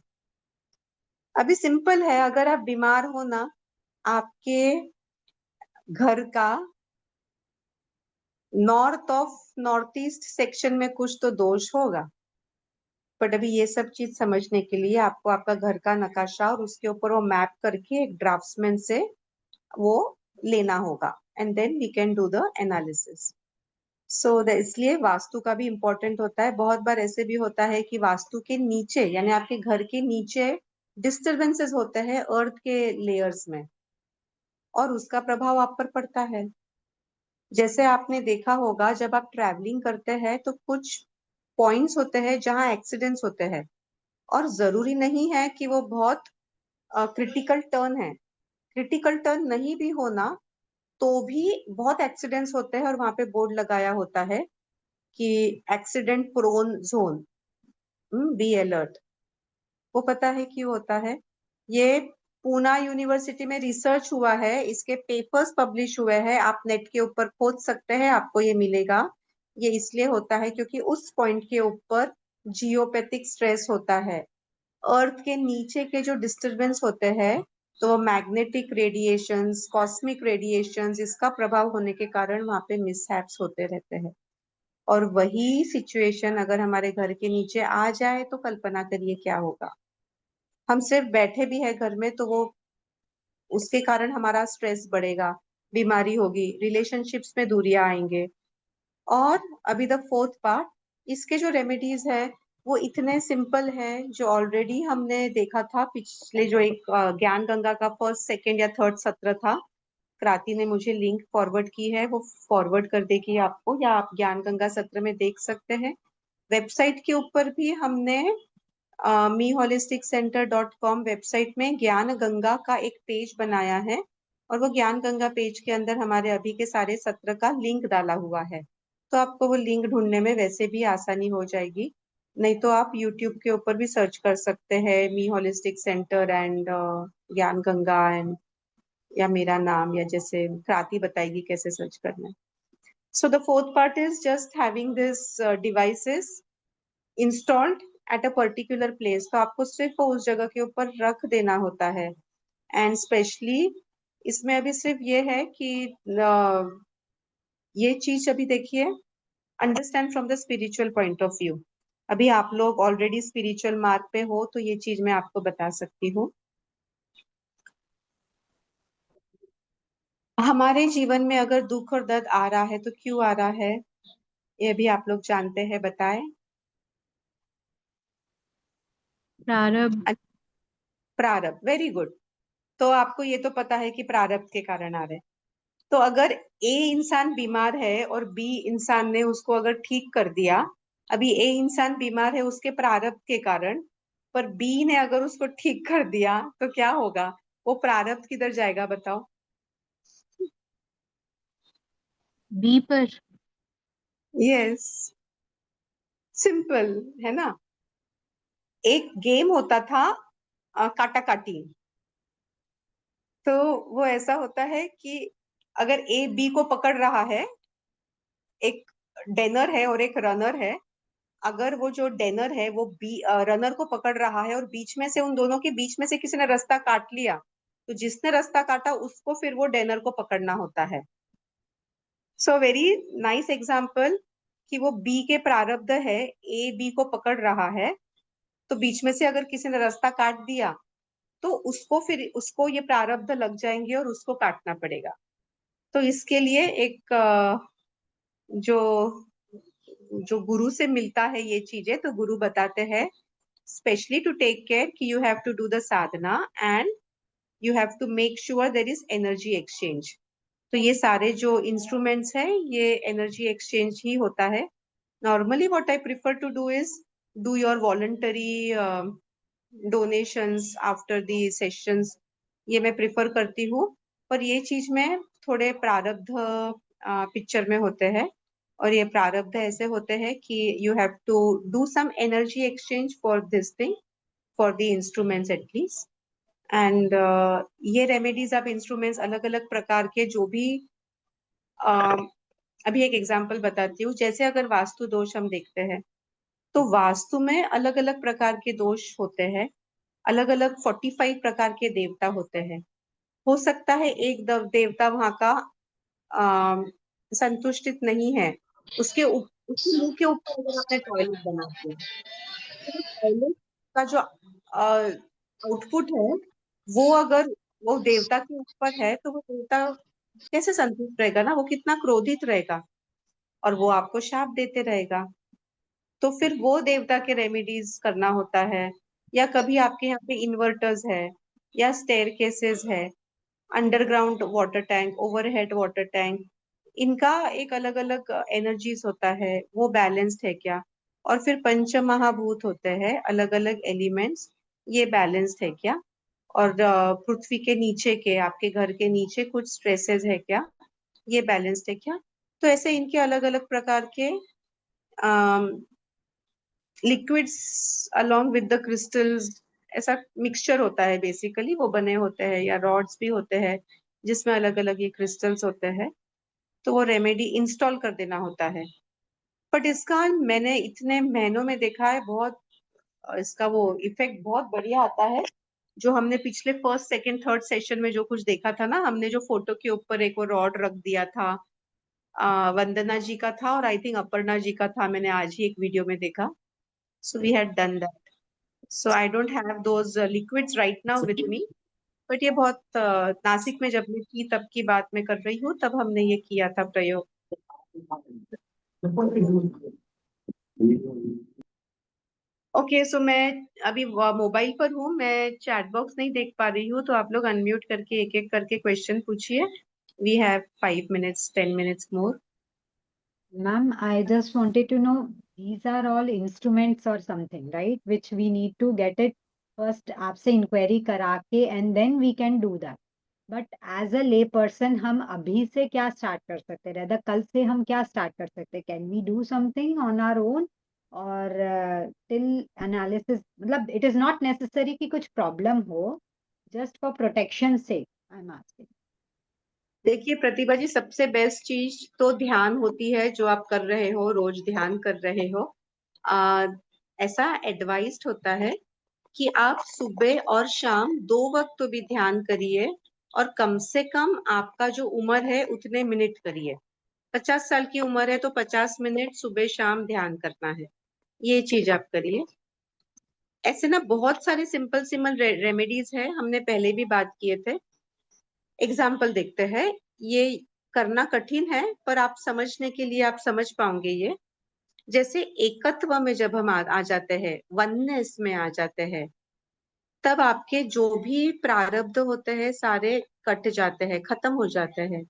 अभी सिंपल है, अगर आप बीमार हो ना, आपके घर का नॉर्थ ईस्ट सेक्शन में कुछ तो दोष होगा। बट अभी ये सब चीज समझने के लिए आपको आपका घर का नकाशा और उसके ऊपर वो मैप करके एक ड्राफ्ट्समैन से वो लेना होगा, and then we can do the analysis. So इसलिए वास्तु का भी इम्पोर्टेंट होता है। बहुत बार ऐसे भी होता है कि वास्तु के नीचे, यानी आपके घर के नीचे डिस्टरबेंसेस होते हैं अर्थ के लेयर्स में, और उसका प्रभाव आप पर पड़ता है। जैसे आपने देखा होगा, जब आप ट्रैवलिंग करते हैं तो कुछ पॉइंट्स होते हैं जहां एक्सीडेंट्स होते हैं, और जरूरी नहीं है कि वो बहुत क्रिटिकल टर्न है। क्रिटिकल टर्न नहीं भी होना तो भी बहुत एक्सीडेंट्स होते हैं, और वहां पे बोर्ड लगाया होता है कि accident prone zone, be alert. वो पता है क्यों होता है? ये पूना यूनिवर्सिटी में रिसर्च हुआ है, इसके पेपर्स पब्लिश हुए हैं, आप नेट के ऊपर खोज सकते हैं, आपको ये मिलेगा। ये इसलिए होता है क्योंकि उस पॉइंट के ऊपर जियोपैथिक स्ट्रेस होता है। अर्थ के नीचे के जो डिस्टरबेंस होते हैं, तो मैग्नेटिक रेडिएशंस, कॉस्मिक रेडिएशंस, इसका प्रभाव होने के कारण वहां पे मिसहैप्स होते रहते हैं। और वही सिचुएशन अगर हमारे घर के नीचे आ जाए तो कल्पना करिए क्या होगा। हम सिर्फ बैठे भी है घर में तो वो उसके कारण हमारा स्ट्रेस बढ़ेगा, बीमारी होगी, रिलेशनशिप्स में दूरियां आएंगे। और अभी द फोर्थ पार्ट, इसके जो रेमेडीज है वो इतने सिंपल है, जो ऑलरेडी हमने देखा था पिछले जो एक ज्ञान गंगा का फर्स्ट सेकंड या थर्ड सत्र था। क्रांति ने मुझे लिंक फॉरवर्ड की है, वो फॉरवर्ड कर देगी आपको, या आप ज्ञान गंगा सत्र में देख सकते हैं। वेबसाइट के ऊपर भी हमने meholisticcenter.com वेबसाइट में ज्ञान गंगा का एक पेज बनाया है, और वो ज्ञान गंगा पेज के अंदर हमारे अभी के सारे सत्र का लिंक डाला हुआ है। तो आपको वो लिंक ढूंढने में वैसे भी आसानी हो जाएगी। नहीं तो आप यूट्यूब के ऊपर भी सर्च कर सकते हैं, मी होलिस्टिक सेंटर एंड ज्ञान गंगा एंड, या मेरा नाम, या जैसे क्रांति बताएगी कैसे सर्च करना है। So the fourth part is just having this devices installed at a particular place. तो आपको सिर्फ उस जगह के ऊपर रख देना होता है। एंड स्पेशली इसमें अभी सिर्फ ये है कि ये चीज अभी देखिए, understand from the spiritual point of view. अभी आप लोग ऑलरेडी स्पिरिचुअल मार्ग पे हो, तो ये चीज मैं आपको बता सकती हूँ। हमारे जीवन में अगर दुख और दर्द आ रहा है तो क्यों आ रहा है, ये भी आप लोग जानते हैं, बताएं। प्रारब्ध। प्रारब्ध, वेरी गुड। तो आपको ये तो पता है कि प्रारब्ध के कारण आ रहे हैं। तो अगर ए इंसान बीमार है और बी इंसान ने उसको अगर ठीक कर दिया, अभी ए इंसान बीमार है उसके प्रारब्ध के कारण, पर बी ने अगर उसको ठीक कर दिया तो क्या होगा? वो प्रारब्ध किधर जाएगा बताओ? बी पर। यस, सिंपल है ना। एक गेम होता था काटा काटी। तो वो ऐसा होता है कि अगर ए बी को पकड़ रहा है, एक डेनर है और एक रनर है, अगर वो जो डेनर है वो बी रनर को पकड़ रहा है और बीच में से उन दोनों के बीच में से किसी ने रास्ता काट लिया, तो जिसने रास्ता काटा उसको फिर वो डेनर को पकड़ना होता है। सो वेरी नाइस एग्जाम्पल कि वो बी के प्रारब्ध है, ए बी को पकड़ रहा है, तो बीच में से अगर किसी ने रास्ता काट दिया तो उसको फिर उसको ये प्रारब्ध लग जाएंगे और उसको काटना पड़ेगा। तो इसके लिए एक जो जो गुरु से मिलता है ये चीजें, तो गुरु बताते हैं स्पेशली टू टेक केयर कि you have to do the साधना and you have to make sure there is energy exchange. तो ये सारे जो इंस्ट्रूमेंट्स हैं ये एनर्जी एक्सचेंज ही होता है। Normally what I prefer to do is do your voluntary donations after the sessions, ये मैं प्रिफर करती हूँ। पर ये चीज में थोड़े प्रारब्ध पिक्चर में होते हैं, और ये प्रारब्ध ऐसे होते हैं कि you have to do some energy exchange for this thing, for the instruments at least. And ये रेमेडीज आप इंस्ट्रूमेंट्स अलग अलग प्रकार के जो भी अभी एक एग्जांपल बताती हूँ। जैसे अगर वास्तु दोष हम देखते हैं तो वास्तु में अलग अलग प्रकार के दोष होते हैं, अलग अलग 45 प्रकार के देवता होते हैं। हो सकता है एक देवता वहां का संतुष्टित नहीं है, उसके उसके मुंह के ऊपर अगर आपने टॉयलेट बना दिया तो टॉयलेट का जो आउटपुट है वो अगर वो देवता के ऊपर है तो वो देवता कैसे संतुष्ट रहेगा ना, वो कितना क्रोधित रहेगा और वो आपको शाप देते रहेगा। तो फिर वो देवता के रेमेडीज करना होता है। या कभी आपके यहाँ पे इन्वर्टर्स है या स्टेयरकेसेस है, underground water tank, overhead water tank, इनका एक अलग अलग एनर्जीज होता है, वो बैलेंस्ड है क्या? और फिर पंच महाभूत होते हैं, अलग अलग एलिमेंट्स, ये बैलेंस्ड है क्या? और पृथ्वी के नीचे के आपके घर के नीचे कुछ स्ट्रेसेस है क्या, ये बैलेंस्ड है क्या? तो ऐसे इनके अलग अलग प्रकार के liquids along with the crystals, ऐसा मिक्सचर होता है बेसिकली, वो बने होते हैं, या रॉड्स भी होते हैं जिसमें अलग अलग ये क्रिस्टल्स होते हैं। तो वो रेमेडी इंस्टॉल कर देना होता है। बट इसका मैंने इतने महीनों में देखा है, बहुत इसका वो इफेक्ट बहुत बढ़िया आता है। जो हमने पिछले फर्स्ट सेकंड थर्ड सेशन में जो कुछ देखा था ना, हमने जो फोटो के ऊपर एक वो रॉड रख दिया था, वंदना जी का था और आई थिंक अपर्णा जी का था, मैंने आज ही एक वीडियो में देखा। So we had done that. So I don't have those liquids right now with me. But ये बहुत नासिक में जब मैं थी तब की बात मैं कर रही हूँ, तब हमने ये किया था प्रयोग। ओके, सो मैं अभी मोबाइल पर हूँ, मैं चैट बॉक्स नहीं देख पा रही हूँ, तो आप लोग अनम्यूट करके एक एक करके क्वेश्चन पूछिए। We have 5 minutes 10 minutes more. Ma'am, I just wanted to know, these are all instruments or something, right? Which we need to get it first आपसे inquiry करा के and then we can do that. But as a lay person, हम अभी से क्या start कर सकते हैं? Rather, कल से हम क्या start कर सकते हैं? Can we do something on our own? और till analysis, मतलब it is not necessary कि कुछ problem हो, just for protection sake, I'm asking. देखिए प्रतिभा जी, सबसे बेस्ट चीज तो ध्यान होती है, जो आप कर रहे हो, रोज ध्यान कर रहे हो। ऐसा एडवाइस्ड होता है कि आप सुबह और शाम 2 वक्त तो भी ध्यान करिए, और कम से कम आपका जो उम्र है उतने मिनट करिए। 50 साल की उम्र है तो 50 मिनट सुबह शाम ध्यान करना है, ये चीज आप करिए। ऐसे ना बहुत सारे सिंपल सिंपल रेमेडीज है, हमने पहले भी बात किए थे। एग्जाम्पल देखते हैं, ये करना कठिन है पर आप समझने के लिए आप समझ पाओगे ये। जैसे एकत्व में जब हम आ जाते हैं, वननेस में आ जाते हैं, तब आपके जो भी प्रारब्ध होते हैं सारे कट जाते हैं, खत्म हो जाते हैं।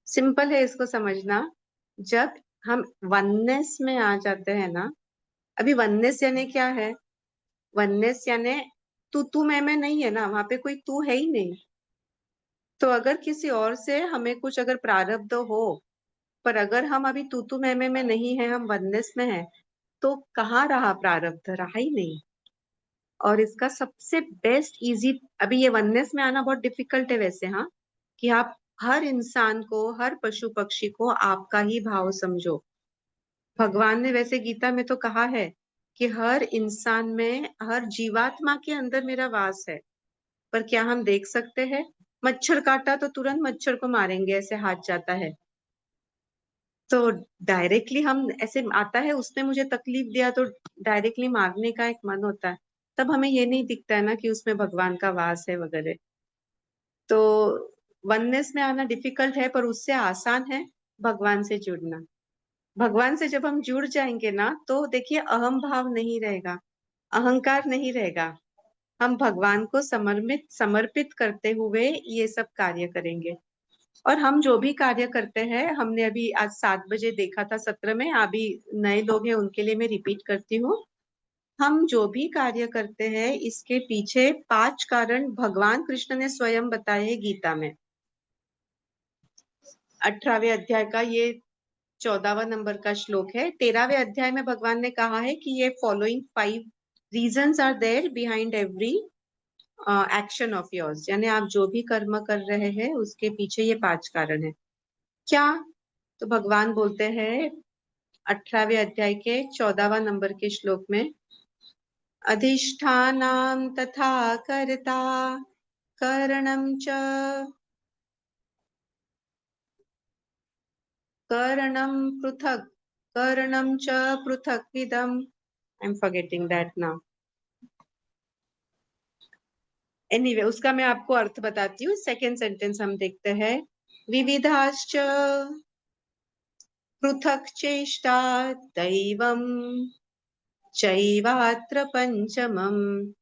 सिंपल है इसको समझना। जब हम वननेस में आ जाते हैं ना, अभी वननेस यानी क्या है? वननेस यानी तू मैं नहीं है ना, वहां पे कोई तू है ही नहीं। तो अगर किसी और से हमें कुछ अगर प्रारब्ध हो, पर अगर हम अभी तू मैं नहीं है, हम वननेस में है, तो कहाँ रहा प्रारब्ध? रहा ही नहीं। और इसका सबसे बेस्ट इजी, अभी ये वननेस में आना बहुत डिफिकल्ट है वैसे, हाँ, कि आप हर इंसान को, हर पशु पक्षी को आपका ही भाव समझो। भगवान ने वैसे गीता में तो कहा है कि हर इंसान में, हर जीवात्मा के अंदर मेरा वास है। पर क्या हम देख सकते हैं? मच्छर काटा तो तुरंत मच्छर को मारेंगे, ऐसे हाथ जाता है। तो डायरेक्टली हम ऐसे आता है, उसने मुझे तकलीफ दिया तो डायरेक्टली मारने का एक मन होता है। तब हमें ये नहीं दिखता है ना कि उसमें भगवान का वास है वगैरह। तो वननेस में आना डिफिकल्ट है, पर उससे आसान है भगवान से जुड़ना। भगवान से जब हम जुड़ जाएंगे ना, तो देखिए अहम भाव नहीं रहेगा, अहंकार नहीं रहेगा। हम भगवान को समर्पित करते हुए ये सब कार्य करेंगे। और हम जो भी कार्य करते हैं, हमने अभी आज 7 बजे देखा था सत्र में, अभी नए लोग हैं उनके लिए मैं रिपीट करती हूँ। हम जो भी कार्य करते हैं, इसके पीछे 5 कारण भगवान कृष्ण ने स्वयं बताए हैं गीता में। 18वें अध्याय का ये 14वां नंबर का श्लोक है। 13वें अध्याय में भगवान ने कहा है कि ये following 5 reasons are there behind every action of yours, यानी आप जो भी कर्म कर रहे हैं उसके पीछे ये 5 कारण है। क्या? तो भगवान बोलते हैं 18वें अध्याय के 14वां नंबर के श्लोक में, अधिष्ठानां तथा कर्ता करणं च करणं च पृथक विदम। I am forgetting that now. Anyway, उसका मैं आपको अर्थ बताती हूँ। सेकेंड सेंटेंस हम देखते हैं, विविधाश्च पृथक चेष्टा दैवम चैवात्र पंचमम।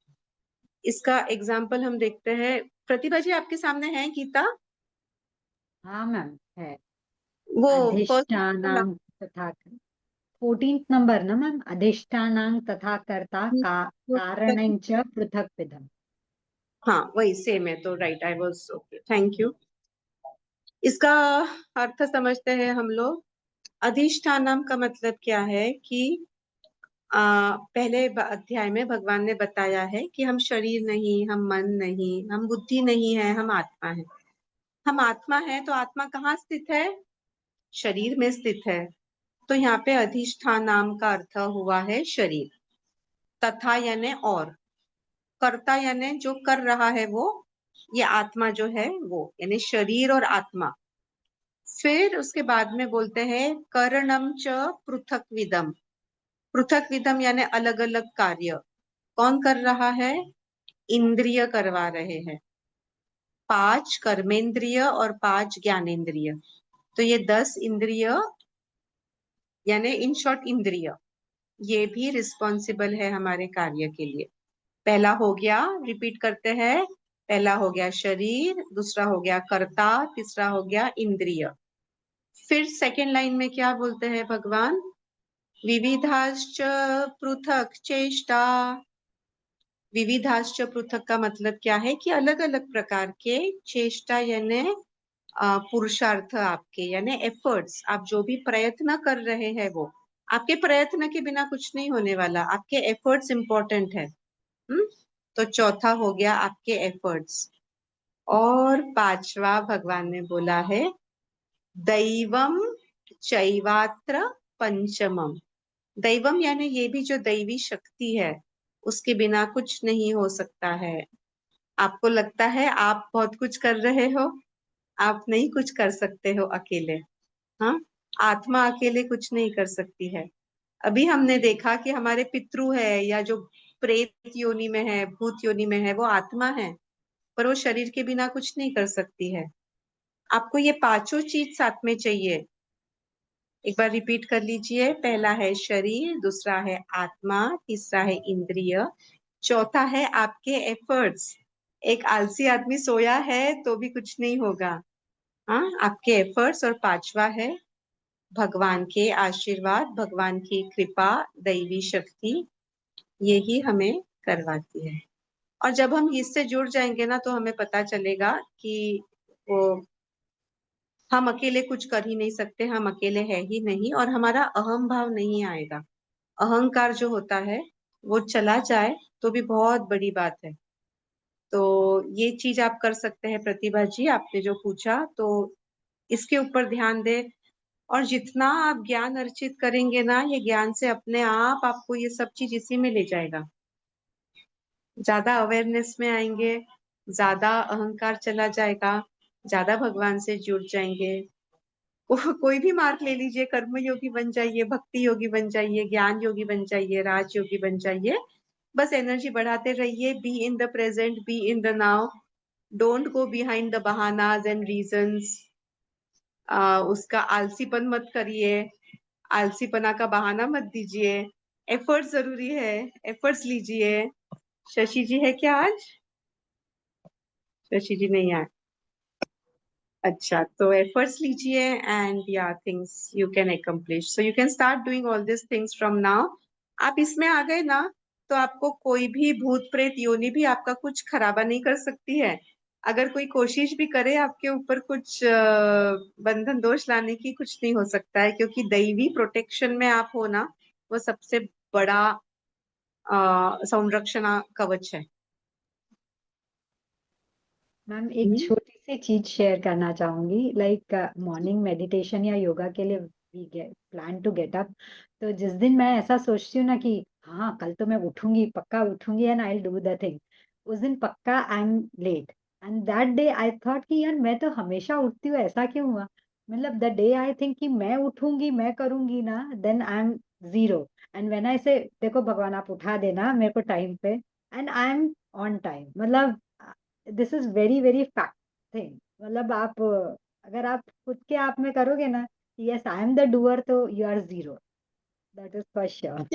इसका एग्जाम्पल हम देखते हैं। प्रतिभा जी आपके सामने है गीता? हाँ मैम है। वो फर्स्ट अधिष्ठानां तथा 14th नंबर ना मैम, अधिष्ठानां तथा कर्ता का कारणं च पृथक विधम। हाँ वही सेम है, तो right, I was okay, thank you. इसका अर्थ समझते हैं हम लोग। अधिष्ठानम का मतलब क्या है कि पहले अध्याय में भगवान ने बताया है कि हम शरीर नहीं, हम मन नहीं, हम बुद्धि नहीं है, हम आत्मा है। हम आत्मा है तो आत्मा कहाँ स्थित है? शरीर में स्थित है। तो यहाँ पे अधिष्ठान नाम का अर्थ हुआ है शरीर। तथा यानी और, कर्ता यानी जो कर रहा है वो, ये आत्मा जो है वो, यानी शरीर और आत्मा। फिर उसके बाद में बोलते हैं करणम च पृथक विदम। पृथक विदम यानी अलग अलग कार्य। कौन कर रहा है? इंद्रिय करवा रहे हैं। 5 कर्मेंद्रिय और 5 ज्ञानेंद्रिय। तो ये 10 इंद्रिय, यानी इन शॉर्ट इंद्रिय, ये भी रिस्पॉन्सिबल है हमारे कार्य के लिए। पहला हो गया, रिपीट करते हैं, पहला हो गया शरीर, दूसरा हो गया कर्ता, तीसरा हो गया इंद्रिय। फिर सेकेंड लाइन में क्या बोलते हैं भगवान? विविधाश्च पृथक चेष्टा। विविधाश्च पृथक का मतलब क्या है कि अलग अलग प्रकार के चेष्टा, यानी पुरुषार्थ आपके, यानी एफर्ट्स, आप जो भी प्रयत्न कर रहे हैं वो, आपके प्रयत्न के बिना कुछ नहीं होने वाला, आपके एफर्ट्स इंपॉर्टेंट है। तो चौथा हो गया आपके एफर्ट्स। और 5वां भगवान ने बोला है दैवम चैवात्र पंचमम। दैवम यानी ये भी जो दैवी शक्ति है, उसके बिना कुछ नहीं हो सकता है। आपको लगता है आप बहुत कुछ कर रहे हो, आप नहीं कुछ कर सकते हो अकेले। हाँ, आत्मा अकेले कुछ नहीं कर सकती है। अभी हमने देखा कि हमारे पितृ है, या जो प्रेत योनि में है, भूत योनि में है, वो आत्मा है, पर वो शरीर के बिना कुछ नहीं कर सकती है। आपको ये 5 चीज साथ में चाहिए। एक बार रिपीट कर लीजिए, पहला है शरीर, दूसरा है आत्मा, तीसरा है इंद्रिय, चौथा है आपके एफर्ट्स। एक आलसी आदमी सोया है तो भी कुछ नहीं होगा। हाँ, आपके एफर्ट्स। और पांचवा है भगवान के आशीर्वाद, भगवान की कृपा, दैवी शक्ति, यही हमें करवाती है। और जब हम इससे जुड़ जाएंगे ना, तो हमें पता चलेगा कि वो हम अकेले कुछ कर ही नहीं सकते, हम अकेले है ही नहीं, और हमारा अहम भाव नहीं आएगा। अहंकार जो होता है वो चला जाए तो भी बहुत बड़ी बात है। तो ये चीज आप कर सकते हैं प्रतिभा जी, आपने जो पूछा, तो इसके ऊपर ध्यान दे। और जितना आप ज्ञान अर्जित करेंगे ना, ये ज्ञान से अपने आप आपको ये सब चीज इसी में ले जाएगा। ज्यादा अवेयरनेस में आएंगे, ज्यादा अहंकार चला जाएगा, ज्यादा भगवान से जुड़ जाएंगे। कोई भी मार्ग ले लीजिए, कर्म योगी बन जाइए, भक्ति योगी बन जाइए, ज्ञान योगी बन जाइए, राज योगी बन जाइए। बस एनर्जी बढ़ाते रहिए। Be in the present, be in the now. Don't go behind the बहानाज एंड रीजंस। उसका आलसीपन मत करिए, आलसीपना का बहाना मत दीजिए। एफर्ट्स जरूरी है, एफर्ट्स लीजिए। शशि जी है क्या आज? शशि जी नहीं आए। अच्छा, तो एफर्ट्स लीजिए एंड या things you can accomplish. So you can start doing all this things from now. आप इसमें आ गए ना, तो आपको कोई भी भूत प्रेत योनि भी आपका कुछ खराबा नहीं कर सकती है। अगर कोई कोशिश भी करे आपके ऊपर कुछ बंधन दोष लाने की, कुछ नहीं हो सकता है, क्योंकि दैवी प्रोटेक्शन में आप हो ना, वो सबसे बड़ा संरक्षण कवच है। मैम एक छोटी सी चीज शेयर करना चाहूंगी, लाइक मॉर्निंग मेडिटेशन या योगा के लिए we plan to get up. तो जिस दिन मैं ऐसा सोचती हूँ ना कि हाँ कल तो मैं उठूंगी, पक्का उठूंगी and I will do the thing, उस दिन पक्का I am late. And that day I thought कि यार मैं तो हमेशा उठती हूँ, ऐसा क्यों हुआ? मतलब द डे आई थिंक कि मैं उठूंगी, मैं करूंगी ना, then I am zero. And when I say देखो भगवान आप उठा देना मेरे को टाइम पे, and I am on time. मतलब this is very very fact thing. मतलब आप अगर आप खुद के आप में करोगे ना, yes I am the doer, तो you are zero, that is for sure.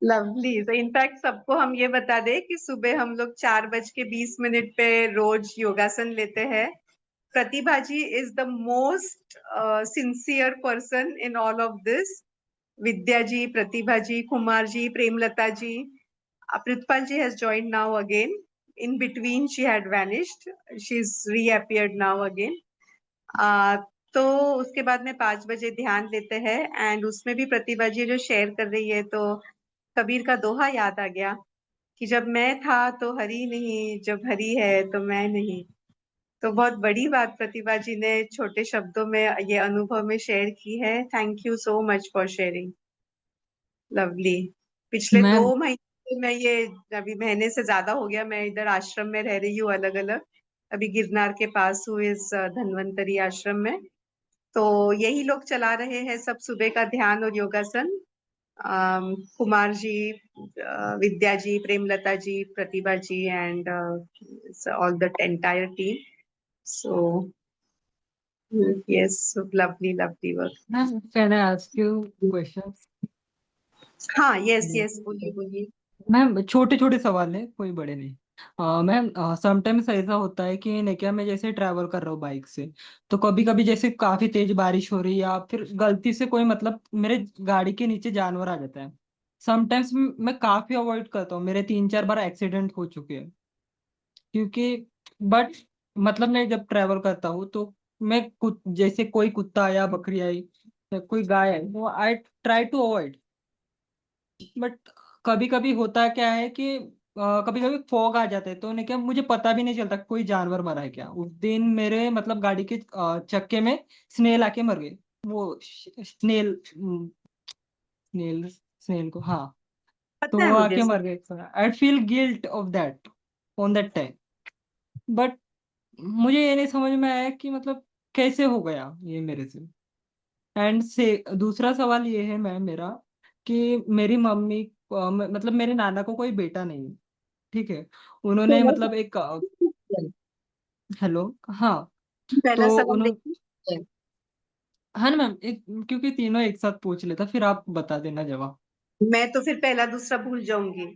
Lovely. तो इनफैक्ट सबको हम ये बता दें कि सुबह हम लोग 4:20 पे रोज योगासन लेते हैं। Pratibha ji is the most sincere person in all of this. Vidya ji, Pratibha ji, Kumar ji, Premlata ji, Pritpal ji has joined now again. In between, she had vanished. She's reappeared now again. तो उसके बाद में 5 बजे ध्यान लेते हैं, एंड उसमें भी प्रतिभा जी जो शेयर कर रही है, तो कबीर का दोहा याद आ गया कि जब मैं था तो हरि नहीं, जब हरि है तो मैं नहीं। तो बहुत बड़ी बात प्रतिभा जी ने छोटे शब्दों में ये अनुभव में शेयर की है। Thank you so much for sharing. Lovely. पिछले मैम 2 महीने में ये, अभी महीने से ज्यादा हो गया, मैं इधर आश्रम में रह रही हूँ अलग अलग। अभी गिरनार के पास हूँ, इस धन्वंतरी आश्रम में। तो यही लोग चला रहे हैं सब सुबह का ध्यान और योगासन। Kumar ji, Vidya ji, Premlata ji, Pratibha ji, and all the entire team. So yes, lovely lovely work. Ma'am can I ask you questions? हाँ, यस यस, बोलिए बोलिए। मैम छोटे छोटे सवाल है, कोई बड़े नहीं। मैम समटाइम्स ऐसा होता है कि नहीं क्या, मैं जैसे ट्रैवल कर रहा हूँ बाइक से, तो कभी कभी जैसे काफी तेज बारिश हो रही है या फिर गलती से कोई मतलब मेरे गाड़ी के नीचे जानवर आ जाता है। समटाइम्स मैं काफी अवॉइड करता हूँ, मेरे 3-4 बार एक्सीडेंट हो चुके हैं। क्योंकि बट मतलब मैं जब ट्रैवल करता हूँ तो मैं कुछ जैसे कोई कुत्ता आया, बकरी आई या कोई गाय आई, तो I try to avoid. But कभी कभी होता क्या है कि कभी कभी फॉग आ जाता है, तो उन्हें क्या मुझे पता भी नहीं चलता कोई जानवर मरा है क्या। उस दिन मेरे मतलब गाड़ी के चक्के में स्नेल आके मर गए। वो स्नेल स्नेल स्नेल को, हाँ, तो पता है वो मुझे। आके मर गए। I feel guilt of that on that time. But मुझे ये नहीं समझ में आया कि मतलब कैसे हो गया ये मेरे से। एंड से दूसरा सवाल ये है मैम मेरा, कि मेरी मम्मी मतलब मेरे नाना को कोई बेटा नहीं है, ठीक है। उन्होंने मतलब एक हेलो, हाँ, पहला तो सवाल उन्होंने, देखिए। हाँ ना मैम, एक क्योंकि तीनों एक साथ पूछ लेता, फिर आप बता देना जवाब। मैं तो फिर पहला दूसरा भूल जाऊंगी।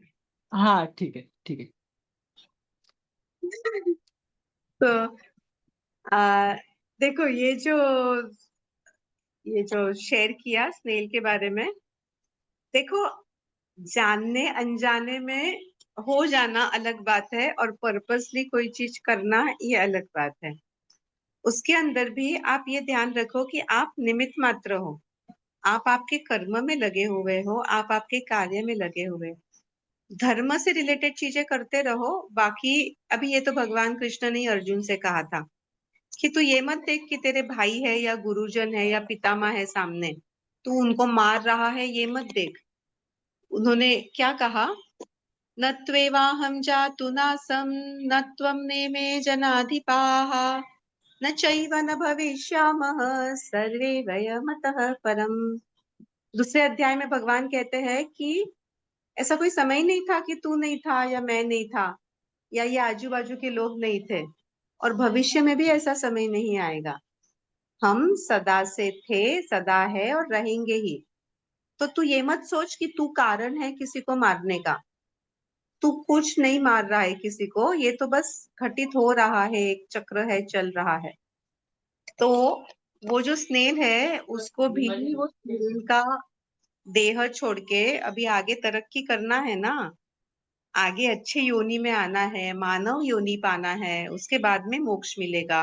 हाँ ठीक है ठीक है। तो आ, देखो ये जो शेयर किया स्नेल के बारे में, देखो जानने अनजाने में हो जाना अलग बात है और पर्पसली कोई चीज करना ये अलग बात है। उसके अंदर भी आप ये ध्यान रखो कि आप निमित्त मात्र हो। आप आपके कर्म में लगे हुए हो, आप आपके कार्य में लगे हुए हो। धर्म से रिलेटेड चीजें करते रहो। बाकी अभी ये तो भगवान कृष्ण ने ही अर्जुन से कहा था कि तू ये मत देख कि तेरे भाई है या गुरुजन है या पितामह है सामने, तू उनको मार रहा है, ये मत देख। उन्होंने क्या कहा? न त्वेवाहं जातु नासं, न त्वं नेमे जनाधिपाः, न चैव न भविष्यामः, सर्वे वयमतः परम्। दूसरे अध्याय में भगवान कहते हैं कि ऐसा कोई समय नहीं था कि तू नहीं था या मैं नहीं था या ये आजू बाजू के लोग नहीं थे, और भविष्य में भी ऐसा समय नहीं आएगा। हम सदा से थे, सदा है और रहेंगे ही। तो तू ये मत सोच कि तू कारण है किसी को मारने का। तू कुछ नहीं मार रहा है किसी को, ये तो बस घटित हो रहा है, एक चक्र है, चल रहा है। तो वो जो स्नेल है उसको भी वो स्नेल का देह छोड़ के अभी आगे तरक्की करना है ना, आगे अच्छे योनि में आना है, मानव योनि पाना है, उसके बाद में मोक्ष मिलेगा।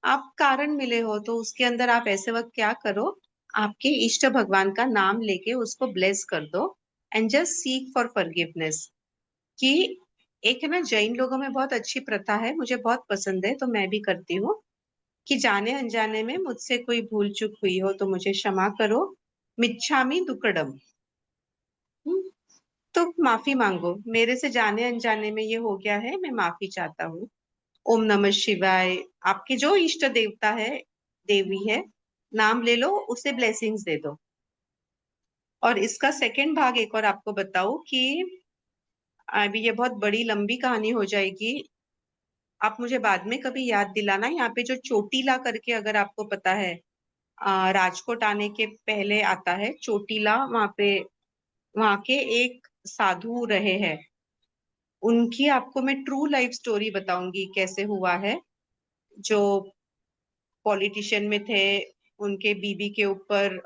आप कारण मिले हो तो उसके अंदर आप ऐसे वक्त क्या करो, आपके इष्ट भगवान का नाम लेके उसको ब्लेस कर दो and just seek for forgiveness. कि एक है ना, जैन लोगों में बहुत अच्छी प्रथा है, मुझे बहुत पसंद है, तो मैं भी करती हूँ कि जाने अनजाने में मुझसे कोई भूल चूक हुई हो तो मुझे क्षमा करो, मिच्छामि दुक्कडम। तो माफी मांगो, मेरे से जाने अनजाने में ये हो गया है, मैं माफी चाहता हूँ। ओम नमः शिवाय। आपके जो इष्ट देवता है, देवी है, नाम ले लो, उसे ब्लेसिंग्स दे दो। और इसका सेकंड भाग एक और आपको बताऊं कि अभी ये बहुत बड़ी लंबी कहानी हो जाएगी, आप मुझे बाद में कभी याद दिलाना। यहाँ पे जो चोटीला करके, अगर आपको पता है, राजकोट आने के पहले आता है चोटीला, वहां पे वहां के एक साधु रहे हैं। उनकी आपको मैं ट्रू लाइफ स्टोरी बताऊंगी कैसे हुआ है। जो पॉलिटिशियन में थे, उनके बीबी के ऊपर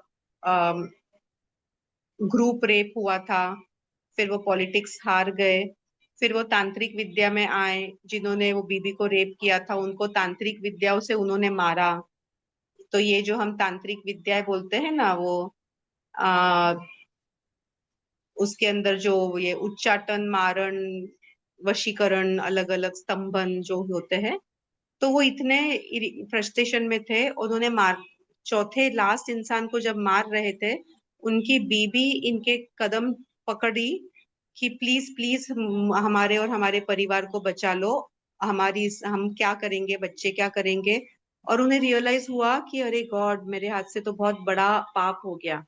ग्रुप रेप हुआ था, फिर वो पॉलिटिक्स हार गए, फिर वो तांत्रिक विद्या में आए, जिन्होंने वो बीबी को रेप किया था उनको तांत्रिक विद्याओं से उन्होंने मारा। तो ये जो हम तांत्रिक विद्याएं बोलते हैं ना, वो आ, उसके अंदर जो ये उच्चाटन, मारण, वशीकरण, अलग अलग स्तंभन जो होते हैं, तो वो इतने फ्रस्ट्रेशन में थे, उन्होंने मार चौथे लास्ट इंसान को जब मार रहे थे, उनकी बीबी इनके कदम पकड़ी कि प्लीज प्लीज हमारे और हमारे परिवार को बचा लो, हम क्या करेंगे, बच्चे क्या करेंगे। और उन्हें रियलाइज हुआ कि अरे गॉड, मेरे हाथ से तो बहुत बड़ा पाप हो गया।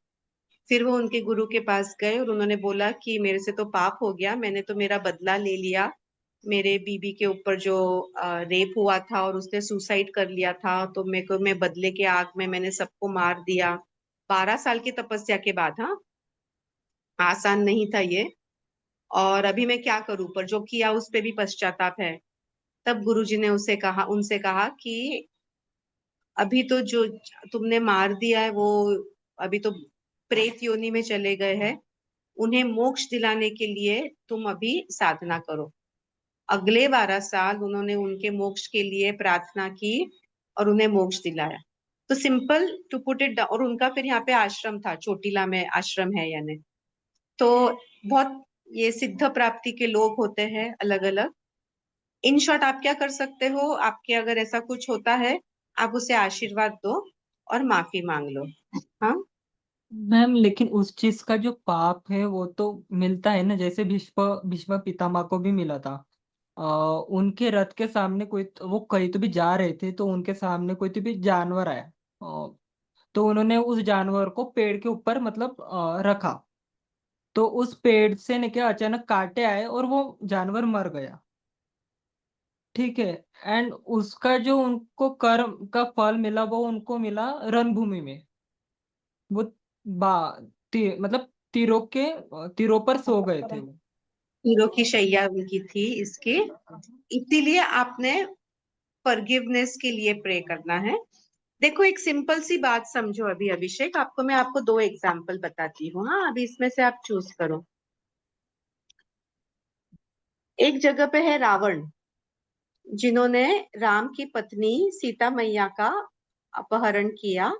फिर वो उनके गुरु के पास गए और उन्होंने बोला कि मेरे से तो पाप हो गया, मैंने तो मेरा बदला ले लिया। मेरे बीबी के ऊपर जो रेप हुआ था और उसने सुसाइड कर लिया था, तो मेरे को, मैं बदले के आग में मैंने सबको मार दिया। 12 साल की तपस्या के बाद, हाँ, आसान नहीं था ये। और अभी मैं क्या करूं, पर जो किया उस पे भी पश्चाताप है। तब गुरुजी ने उनसे कहा कि अभी तो जो तुमने मार दिया है वो अभी तो प्रेत योनि में चले गए हैं, उन्हें मोक्ष दिलाने के लिए तुम अभी साधना करो। अगले 12 साल उन्होंने उनके मोक्ष के लिए प्रार्थना की और उन्हें मोक्ष दिलाया। तो सिंपल टू पुट इट, और उनका फिर यहाँ पे आश्रम था, चोटीला में आश्रम है यानी। तो बहुत ये सिद्ध प्राप्ति के लोग होते हैं अलग अलग। इन शॉर्ट आप क्या कर सकते हो, आपके अगर ऐसा कुछ होता है, आप उसे आशीर्वाद दो और माफी मांग लो। हाँ, मैम लेकिन उस चीज का जो पाप है वो तो मिलता है ना, जैसे भीष्म भीष्म पितामह को भी मिला था। उनके रथ के सामने वो कहीं तो भी जा रहे थे, तो उनके सामने कोई तो भी जानवर आया। तो उन्होंने उस जानवर को पेड़ के ऊपर मतलब रखा। तो उस पेड़ से ने क्या अचानक कांटे आए और वो जानवर मर गया। ठीक है। एंड उसका जो उनको कर्म का फल मिला वो उनको मिला रणभूमि में। वो बा मतलब तीरों पर सो गए थे वो। तीरों की शैया उनकी थी इसकी, इसीलिए आपने फॉरगिवनेस के लिए प्रे करना है। देखो एक सिंपल सी बात समझो अभी अभिषेक, मैं आपको 2 एग्जाम्पल बताती हूँ। हाँ, अभी इसमें से आप चूज करो। एक जगह पे है रावण, जिन्होंने राम की पत्नी सीता मैया का अपहरण किया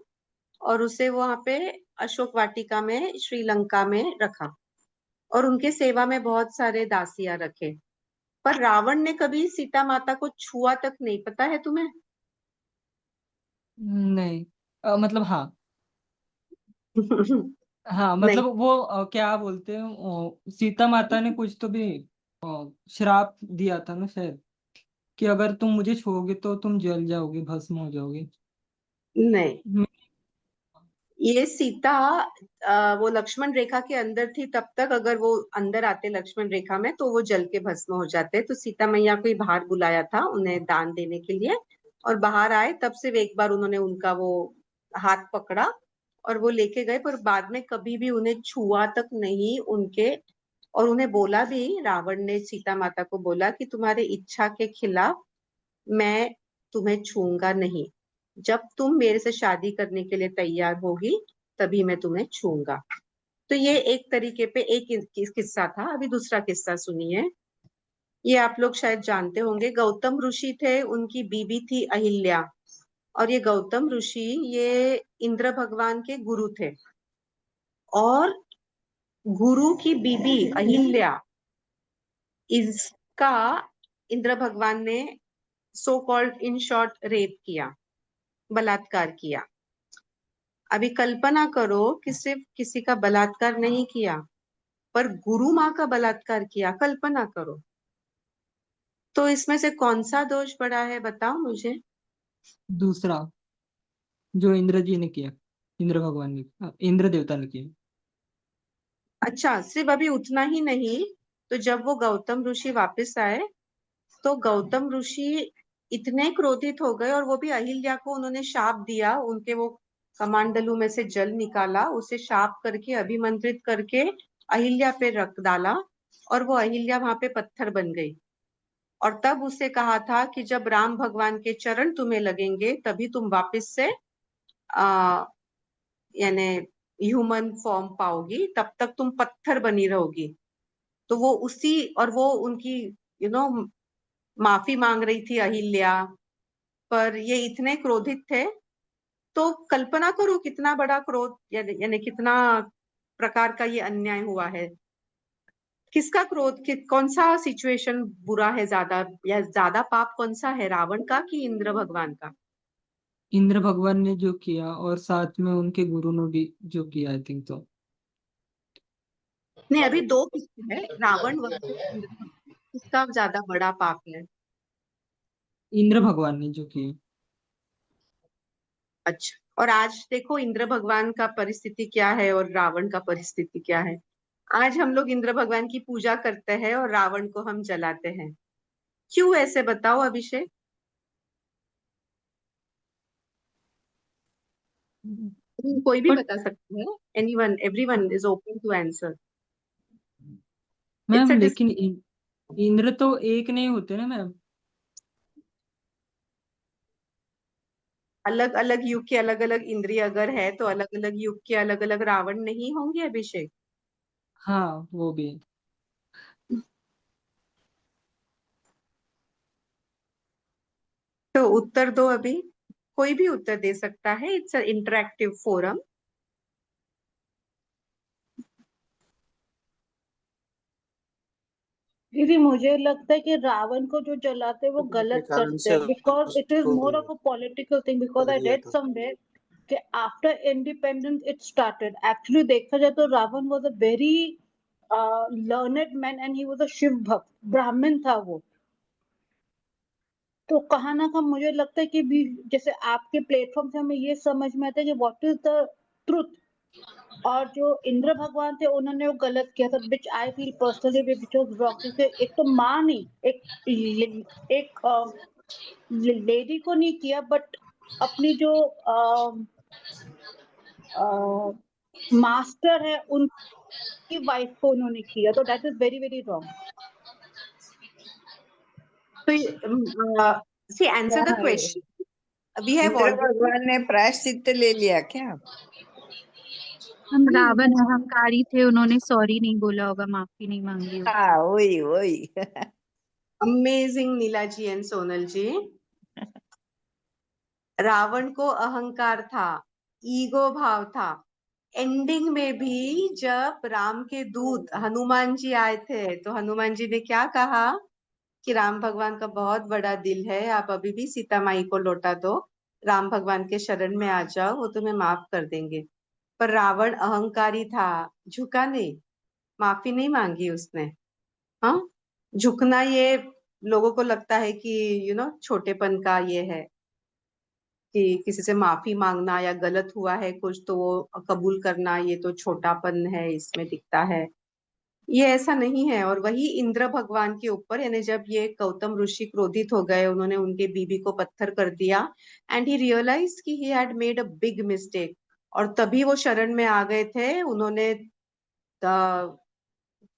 और उसे वहां पे अशोक वाटिका में श्रीलंका में रखा और उनके सेवा में बहुत सारे दासियां रखे। पर रावण ने कभी सीता माता को छुआ तक नहीं, पता है तुम्हें? नहीं, मतलब हाँ। हाँ, नहीं। मतलब वो क्या बोलते हैं, सीता माता ने कुछ तो भी श्राप दिया था ना शायद, कि अगर तुम मुझे छुओगे तो तुम जल जाओगे, भस्म हो जाओगे। नहीं, हम्म, ये सीता वो लक्ष्मण रेखा के अंदर थी तब तक, अगर वो अंदर आते लक्ष्मण रेखा में तो वो जल के भस्म हो जाते। तो सीता मैया को ही बाहर बुलाया था उन्हें दान देने के लिए, और बाहर आए तब से एक बार उन्होंने उनका वो हाथ पकड़ा और वो लेके गए, पर बाद में कभी भी उन्हें छुआ तक नहीं उनके। और उन्हें बोला भी, रावण ने सीता माता को बोला कि तुम्हारे इच्छा के खिलाफ मैं तुम्हें छूंगा नहीं, जब तुम मेरे से शादी करने के लिए तैयार होगी तभी मैं तुम्हें छूंगा। तो ये एक तरीके पे एक किस्सा था। अभी दूसरा किस्सा सुनिए। ये आप लोग शायद जानते होंगे, गौतम ऋषि थे, उनकी बीबी थी अहिल्या। और ये गौतम ऋषि ये इंद्र भगवान के गुरु थे, और गुरु की बीबी अहिल्या, इसका इंद्र भगवान ने so called in short rape किया, बलात्कार किया। अभी कल्पना करो कि सिर्फ किसी का बलात्कार नहीं किया, पर गुरु माँ का बलात्कार किया, कल्पना करो। तो इसमें से कौन सा दोष बड़ा है, बताओ मुझे। दूसरा, जो इंद्र जी ने किया, इंद्र भगवान ने, इंद्र देवता ने किया। अच्छा, सिर्फ अभी उतना ही नहीं, तो जब वो गौतम ऋषि वापस आए तो गौतम ऋषि इतने क्रोधित हो गए, और वो भी अहिल्या को उन्होंने शाप दिया, उनके वो कमांडलू में से जल निकाला, उसे शाप करके अभिमंत्रित करके अहिल्या पे रख डाला, और वो अहिल्या वहां पे पत्थर बन गई। और तब उसे कहा था कि जब राम भगवान के चरण तुम्हें लगेंगे तभी तुम वापस से आ यानी ह्यूमन फॉर्म पाओगी, तब तक तुम पत्थर बनी रहोगी। तो वो उसी, और वो उनकी माफी मांग रही थी अहिल्या, पर ये इतने क्रोधित थे। तो कल्पना करो कितना बड़ा क्रोध, यानी कितना प्रकार का ये अन्याय हुआ है। किसका क्रोध, कौन सा सिचुएशन बुरा है ज्यादा, या ज्यादा पाप कौन सा है, रावण का कि इंद्र भगवान का? इंद्र भगवान ने जो किया और साथ में उनके गुरु ने भी जो किया, आई थिंक तो। नहीं, अभी 2 किस्से है, रावण वर्सेस इंद्र भगवान, किसका ज्यादा बड़ा पाप है? इंद्र भगवान ने जो किया। अच्छा, और आज देखो इंद्र भगवान का परिस्थिति क्या है और रावण का परिस्थिति क्या है। आज हम लोग इंद्र भगवान की पूजा करते हैं और रावण को हम जलाते हैं। क्यों ऐसे, बताओ अभिषेक? कोई भी बट बता सकता है, anyone, everyone is open to answer. It's ma'am, uh लेकिन इंद्र तो एक नहीं होते ना मैम। अलग अलग युग के अलग अलग इंद्रिय अगर है तो अलग अलग युग के अलग अलग रावण नहीं होंगे अभिषेक? हाँ, वो भी। तो उत्तर दो अभी, कोई भी उत्तर दे सकता है, इट्स अ इंटरेक्टिव फोरम। दीदी मुझे लगता है कि रावण को जो जलाते हैं वो के गलत कारण करते से हैं, बिकॉज इट इज उसको more of a political thing, because कर आई दिया रेड था। समवेयर कि after independence it started. Actually देखा जाए तो Ravan was a very learned man and he was a Shiv भक्त, ब्राह्मण था वो। तो कहाँ ना कहाँ मुझे लगता है कि भी जैसे आपके प्लेटफॉर्म से हमें ये समझ में आता है कि व्हाट इज द ट्रुथ। और जो इंद्र भगवान थे उन्होंने वो गलत किया था, which I feel personally which was wrong, क्योंकि एक तो माँ नहीं, एक लेडी को नहीं किया, बट अपनी जो मास्टर है उनकी वाइफ को उन्होंने किया, तो that is very very wrong. तो see answer the question, we have Indra already, भगवान ने प्रायश्चित्त ले लिया क्या? हम रावण अहंकारी थे, उन्होंने सॉरी नहीं बोला होगा, माफी नहीं मांगी होगी। हाँ वही वही। Amazing Neela ji and Sonal ji. रावण को अहंकार था, ईगो भाव था। एंडिंग में भी जब राम के दूत हनुमान जी आए थे तो हनुमान जी ने क्या कहा कि राम भगवान का बहुत बड़ा दिल है, आप अभी भी सीता माई को लौटा दो, राम भगवान के शरण में आ जाओ, वो तुम्हें माफ कर देंगे। पर रावण अहंकारी था, झुका नहीं, माफी नहीं मांगी उसने। हाँ, झुकना ये लोगों को लगता है कि छोटेपन का ये है कि किसी से माफी मांगना या गलत हुआ है कुछ तो वो कबूल करना, ये तो छोटापन है, इसमें दिखता है। ये ऐसा नहीं है। और वही इंद्र भगवान के ऊपर, यानी जब ये गौतम ऋषि क्रोधित हो गए, उन्होंने उनके बीबी को पत्थर कर दिया एंड ही रियलाइज कि he had made a big mistake, और तभी वो शरण में आ गए थे। उन्होंने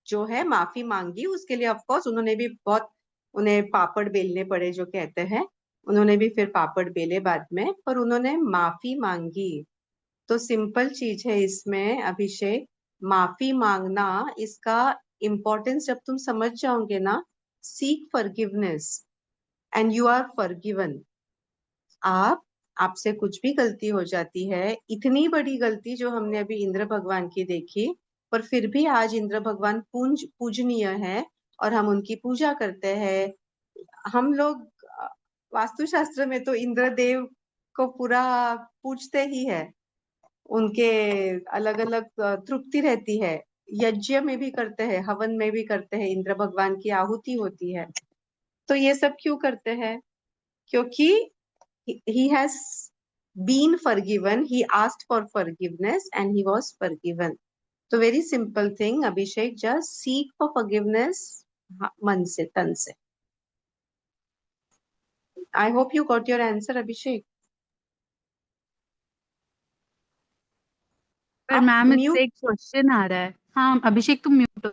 जो है माफी मांगी, उसके लिए ऑफ कोर्स उन्होंने भी बहुत, उन्हें पापड़ बेलने पड़े जो कहते हैं, उन्होंने भी फिर पापड़ बेले बाद में, पर उन्होंने माफी मांगी। तो सिंपल चीज है इसमें अभिषेक, माफी मांगना, इसका इम्पोर्टेंस जब तुम समझ जाओगे ना, seek forgiveness and you are forgiven. आपसे कुछ भी गलती हो जाती है, इतनी बड़ी गलती जो हमने अभी इंद्र भगवान की देखी, पर फिर भी आज इंद्र भगवान पूजनीय है और हम उनकी पूजा करते हैं। हम लोग वास्तुशास्त्र में तो इंद्र देव को पूरा पूजते ही है, उनके अलग अलग तृप्ति रहती है, यज्ञ में भी करते हैं, हवन में भी करते हैं, इंद्र भगवान की आहुति होती है। तो ये सब क्यों करते हैं? क्योंकि he has been forgiven, he asked for forgiveness and he was forgiven. So very simple thing, Abhishek, just seek for forgiveness मन से, तन से। I hope you got your answer, Abhishek. पर आप मैम इससे म्यूट, एक क्वेश्चन आ रहा है। हाँ अभिषेक तुम म्यूट हो।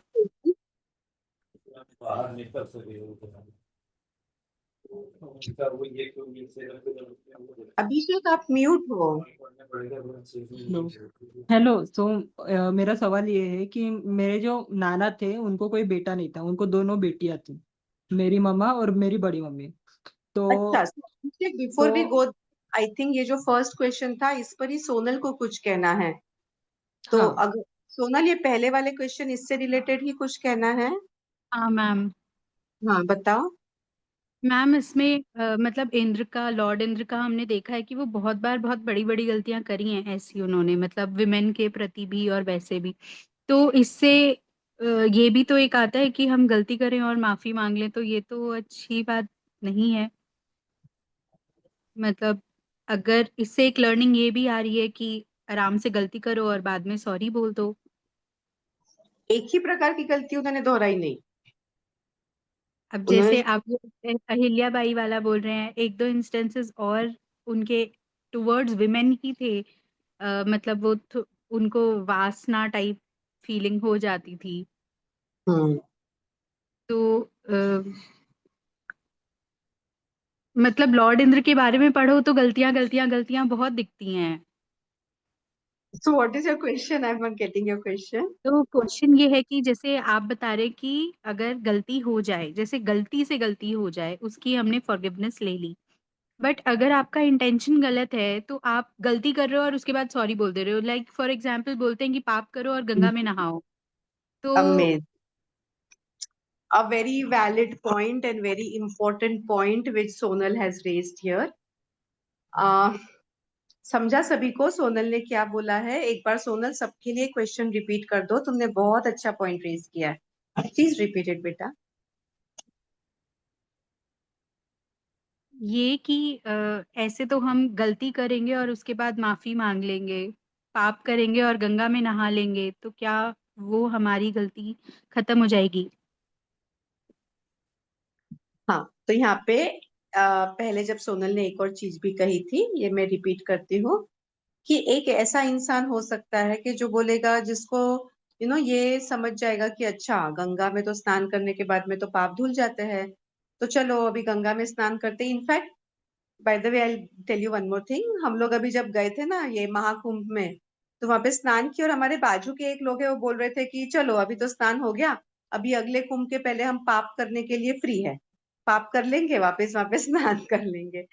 अभिषेक आप म्यूट हो। हेलो। हेलो, तो मेरा सवाल ये है कि मेरे जो नाना थे उनको कोई बेटा नहीं था, उनको दोनों बेटियां थी, मेरी मम्मा और मेरी बड़ी मम्मी। तो अच्छा, अभिषेक बिफोर वी तो गो, आई थिंक ये जो फर्स्ट क्वेश्चन था इस पर ही सोनल को कुछ कहना है। तो हाँ। अगर सोनल, ये पहले वाले क्वेश्चन इससे रिलेटेड ही कुछ कहना है? हाँ मैम। हाँ बताओ। मैम इसमें मतलब इंद्र का, लॉर्ड इंद्र का हमने देखा है कि वो बहुत बार बहुत बड़ी बड़ी गलतियां करी हैं ऐसी उन्होंने, मतलब विमेन के प्रति भी और वैसे भी। तो इससे ये भी तो एक आता है कि हम गलती करें और माफी मांग लें, तो ये तो अच्छी बात नहीं है। मतलब अगर इससे एक लर्निंग ये भी आ रही है कि आराम से गलती करो और बाद में सॉरी बोल दो। एक ही प्रकार की गलती उन्होंने दोहराई नहीं। अब उन्होंने जैसे आप वो अहिल्या बाई वाला बोल रहे हैं, एक दो इंस्टेंसेस और उनके टुवर्ड्स विमेन ही थे। मतलब वो उनको वासना टाइप फीलिंग हो जाती थी। हम्म, तो मतलब लॉर्ड इंद्र के बारे में पढ़ो तो गलतियां गलतियां गलतियां बहुत दिखती हैं। so what is your question? I'm not getting your question. तो क्वेश्चन ये है कि जैसे आप बता रहे कि अगर गलती हो जाए, जैसे गलती से गलती हो जाए, उसकी हमने फॉरगिवनेस ले ली, बट अगर आपका इंटेंशन गलत है तो आप गलती कर रहे हो और उसके बाद सॉरी बोल दे रहे हो। लाइक फॉर एग्जाम्पल बोलते हैं कि पाप करो और गंगा में नहाओ। तो Amazing. A very valid point and very important point which Sonal has raised here. समझा सभी को सोनल ने क्या बोला है? एक बार सोनल सबके लिए क्वेश्चन रिपीट कर दो, तुमने बहुत अच्छा पॉइंट रेज किया है, प्लीज रिपीट इट बेटा। ये कि ऐसे तो हम गलती करेंगे और उसके बाद माफी मांग लेंगे, पाप करेंगे और गंगा में नहा लेंगे, तो क्या वो हमारी गलती खत्म हो जाएगी? हाँ, तो यहाँ पे पहले जब सोनल ने एक और चीज भी कही थी, ये मैं रिपीट करती हूँ, कि एक ऐसा इंसान हो सकता है कि जो बोलेगा, जिसको ये समझ जाएगा कि अच्छा, गंगा में तो स्नान करने के बाद में तो पाप धुल जाते हैं, तो चलो अभी गंगा में स्नान करते। In fact by the way I tell you one more thing, हम लोग अभी जब गए थे ना ये महाकुंभ में, तो वहां पे स्नान किया, और हमारे बाजू के एक लोग है वो बोल रहे थे कि चलो अभी तो स्नान हो गया, अभी अगले कुंभ के पहले हम पाप करने के लिए फ्री है, पाप कर लेंगे वापस वहां पे स्नान कर लेंगे।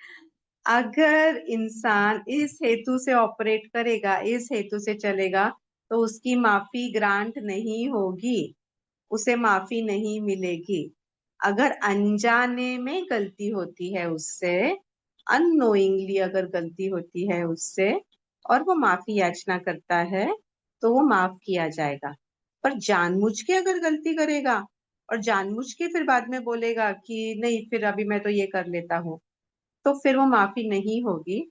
अगर इंसान इस हेतु से ऑपरेट करेगा, इस हेतु से चलेगा, तो उसकी माफी ग्रांट नहीं होगी, उसे माफी नहीं मिलेगी। अगर अनजाने में गलती होती है उससे, अननोइंगली अगर गलती होती है उससे, और वो माफी याचना करता है, तो वो माफ किया जाएगा। पर जानबूझ के अगर गलती करेगा और जानबूझ के फिर बाद में बोलेगा कि नहीं फिर अभी मैं तो ये कर लेता हूँ, तो फिर वो माफी नहीं होगी।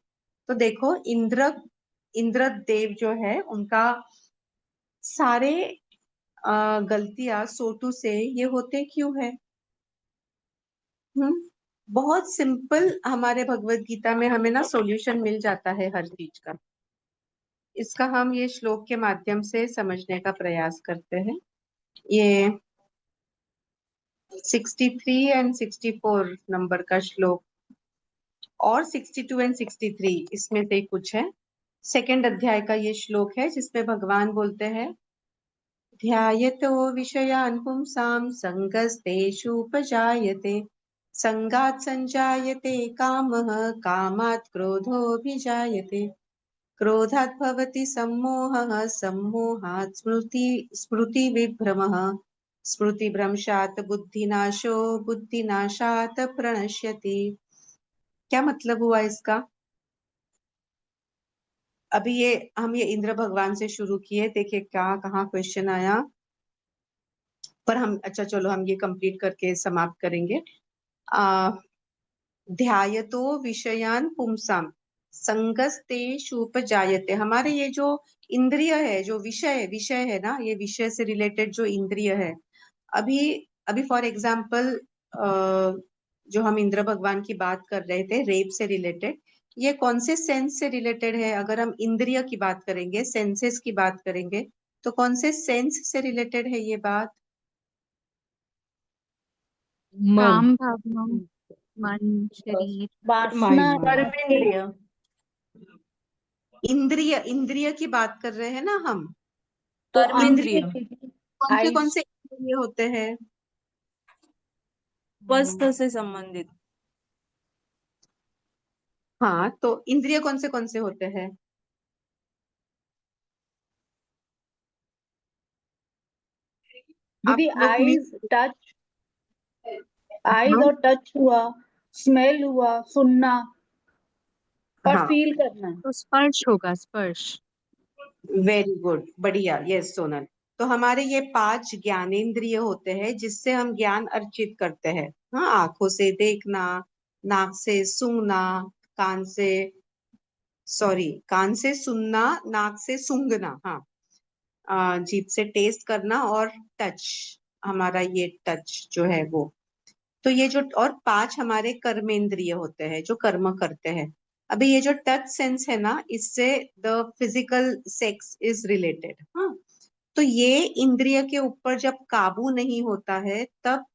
तो देखो इंद्र देव जो है उनका सारे गलतियां सोटू से ये होते क्यों है? बहुत सिंपल, हमारे भगवत गीता में हमें ना सॉल्यूशन मिल जाता है हर चीज का। इसका हम ये श्लोक के माध्यम से समझने का प्रयास करते हैं। ये 63 एंड 64 नंबर का श्लोक, और 62 एंड 63 इसमें से कुछ है। सेकंड अध्याय का ये श्लोक है जिसमें भगवान बोलते हैं, ध्यायतो विषयान् पुंसां संगस्तेषुपजायते, संगात् संजायते कामः, कामात् क्रोधोऽभिजायते, क्रोधात् भवति सम्मोहः, सम्मोहात् स्मृतिविभ्रमः, स्मृतिभ्रंशात् बुद्धिनाशो, बुद्धिनाशात् प्रणश्यति। क्या मतलब हुआ इसका? अभी ये इंद्र भगवान से शुरू किए, देखिए क्या कहाँ क्वेश्चन आया, पर हम अच्छा चलो हम ये कंप्लीट करके समाप्त करेंगे। ध्यायतो विषयान पुंसाम संगस्तेषुपजायते, हमारे ये जो इंद्रिय है, जो विषय है ना, ये विषय से रिलेटेड जो इंद्रिय है, अभी अभी फॉर एग्जाम्पल जो हम इंद्र भगवान की बात कर रहे थे रेप से रिलेटेड, ये कौन से सेंस से रिलेटेड है? अगर हम इंद्रिय की बात करेंगे, सेंसेस की बात करेंगे, तो कौन से सेंस से रिलेटेड है ये बात? मन। काम भावना, मन, शरीर, वासना माइंड। कर्मेंद्रिय। इंद्रिय की बात कर रहे हैं ना हम, तो इंद्रिय कर्मेंद्रिय कौन आइज, से इंद्रिय होते हैं? वस्त से संबंधित। हाँ, तो इंद्रिय कौन से होते हैं? आप दीदी लोग आइज टच, आइज हाँ और टच हुआ, स्मेल हुआ, सुनना और हाँ, फील करना। तो स्पर्श होगा, स्पर्श। वेरी गुड, बढ़िया, यस सोनल। तो हमारे ये 5 ज्ञानेंद्रिय होते हैं जिससे हम ज्ञान अर्जित करते हैं। हाँ, आंखों से देखना, नाक से सूंघना, कान से कान से सुनना, नाक से सूंघना, हाँ, जीभ से टेस्ट करना, और टच, हमारा ये टच जो है वो। तो ये जो और 5 हमारे कर्मेंद्रिय होते हैं जो कर्म करते हैं। अभी ये जो टच सेंस है ना, इससे the physical sex is related. हाँ, तो ये इंद्रिय के ऊपर जब काबू नहीं होता है तब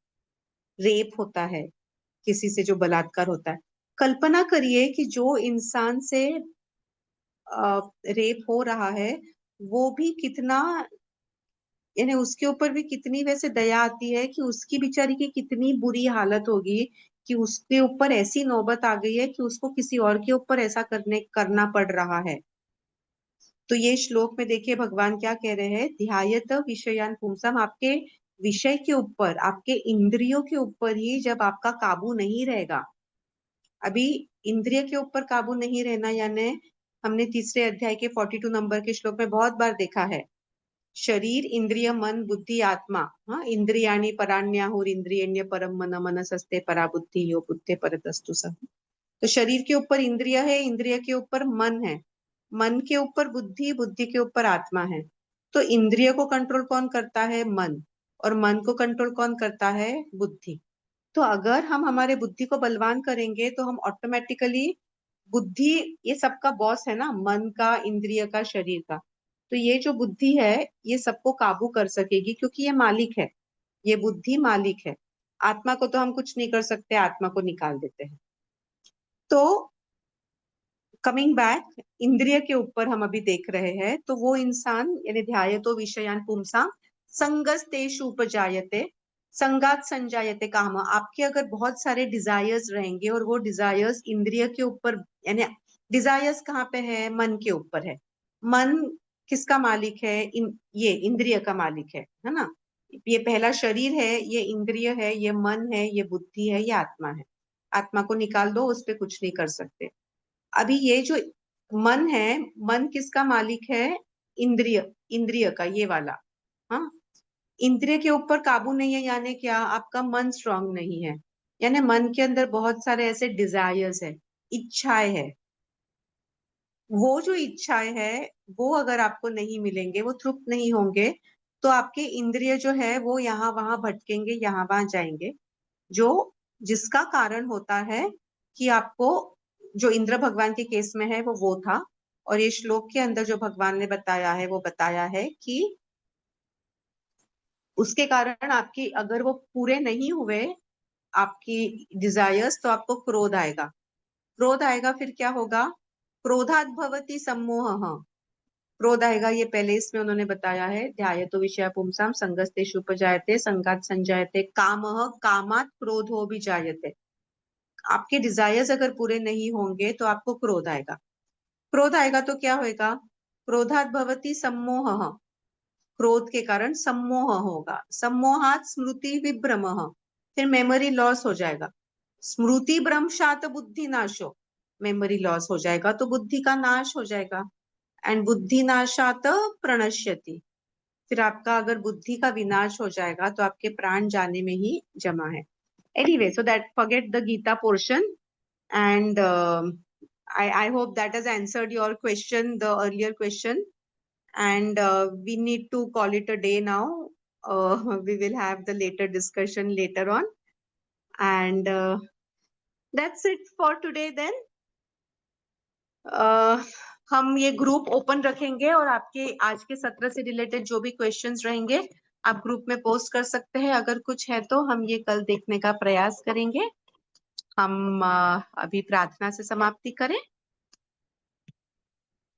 रेप होता है, किसी से जो बलात्कार होता है। कल्पना करिए कि जो इंसान से रेप हो रहा है वो भी कितना, यानी उसके ऊपर भी कितनी वैसे दया आती है कि उसकी बेचारी की कितनी बुरी हालत होगी कि उसके ऊपर ऐसी नौबत आ गई है कि उसको किसी और के ऊपर ऐसा करना पड़ रहा है। तो ये श्लोक में देखिए भगवान क्या कह रहे हैं, ध्यायत विषयान पुंसम, आपके विषय के ऊपर, आपके इंद्रियों के ऊपर ही जब आपका काबू नहीं रहेगा। अभी इंद्रिय के ऊपर काबू नहीं रहना, यानी हमने तीसरे अध्याय के 42 नंबर के श्लोक में बहुत बार देखा है, शरीर इंद्रिय मन बुद्धि आत्मा, हाँ, इंद्रियाणि पराण्याहुर इंद्रियण्य परम मन मनसस्ते परा बुद्धि यो बुद्धे परतस्तु सः। तो शरीर के ऊपर इंद्रिय है, इंद्रिय के ऊपर मन है, मन के ऊपर बुद्धि, बुद्धि के ऊपर आत्मा है। तो इंद्रिय को कंट्रोल कौन करता है? मन। और मन को कंट्रोल कौन करता है? बुद्धि। तो अगर हम हमारे बुद्धि को बलवान करेंगे तो हम ऑटोमेटिकली, बुद्धि ये सबका बॉस है ना, मन का, इंद्रिय का, शरीर का, तो ये जो बुद्धि है ये सबको काबू कर सकेगी क्योंकि ये मालिक है, ये बुद्धि मालिक है। आत्मा को तो हम कुछ नहीं कर सकते, आत्मा को निकाल देते हैं। तो कमिंग बैक, इंद्रिय के ऊपर हम अभी देख रहे हैं, तो वो इंसान यानी ध्यायतो विषयान पुंसां संगस्तेषु उपजायते संगात संजायते काम। आपके अगर बहुत सारे डिजायर्स रहेंगे और वो डिजायर्स इंद्रिय के ऊपर, यानी डिजायर्स कहाँ पे है? मन के ऊपर है। मन किसका मालिक है? ये इंद्रिय का मालिक है ना। ये पहला शरीर है, ये इंद्रिय है, ये मन है, ये बुद्धि है, ये आत्मा है। आत्मा को निकाल दो, उस पर कुछ नहीं कर सकते। अभी ये जो मन है, मन किसका मालिक है? इंद्रिय, इंद्रिय का, ये वाला। हाँ, इंद्रिय के ऊपर काबू नहीं है, यानी क्या? आपका मन स्ट्रांग नहीं है, यानी मन के अंदर बहुत सारे ऐसे डिजायर्स है, इच्छाएं है। वो जो इच्छाएं है, वो अगर आपको नहीं मिलेंगे, वो तृप्त नहीं होंगे, तो आपके इंद्रिय जो है वो यहाँ वहां भटकेंगे, यहाँ वहां जाएंगे। जो जिसका कारण होता है कि आपको, जो इंद्र भगवान के केस में है वो था। और ये श्लोक के अंदर जो भगवान ने बताया है, वो बताया है कि उसके कारण आपकी, अगर वो पूरे नहीं हुए आपकी डिजायर्स, तो आपको क्रोध आएगा। क्रोध आएगा, फिर क्या होगा? क्रोधात् भवति सम्मोहः। क्रोध आएगा, ये पहले इसमें उन्होंने बताया है। ध्यायतो विषया पुंसां संगस्तेषु उपजायते संगात् संजायते कामः कामात् क्रोधो भी जायते। आपके डिजायर्स अगर पूरे नहीं होंगे तो आपको क्रोध आएगा। क्रोध आएगा तो क्या होएगा? क्रोधात् भवति सम्मोहः। क्रोध के कारण सम्मोह होगा। सम्मोहात् स्मृति विभ्रमः। फिर मेमोरी लॉस हो जाएगा। स्मृति भ्रंशात बुद्धि नाशो। मेमोरी लॉस हो जाएगा तो बुद्धि का नाश हो जाएगा। एंड बुद्धि नाशात प्रणश्यति। फिर आपका अगर बुद्धि का विनाश हो जाएगा तो आपके प्राण जाने में ही जमा है। Anyway, so that forget the Gita portion, and I hope that has answered your question, the earlier question, and we need to call it a day now. We will have the later discussion later on, and that's it for today then. हम ये ग्रुप ओपन रखेंगे और आपके आज के सत्र से रिलेटेड जो भी क्वेश्चंस रहेंगे आप ग्रुप में पोस्ट कर सकते हैं। अगर कुछ है तो हम ये कल देखने का प्रयास करेंगे। हम अभी प्रार्थना से समाप्ति करें।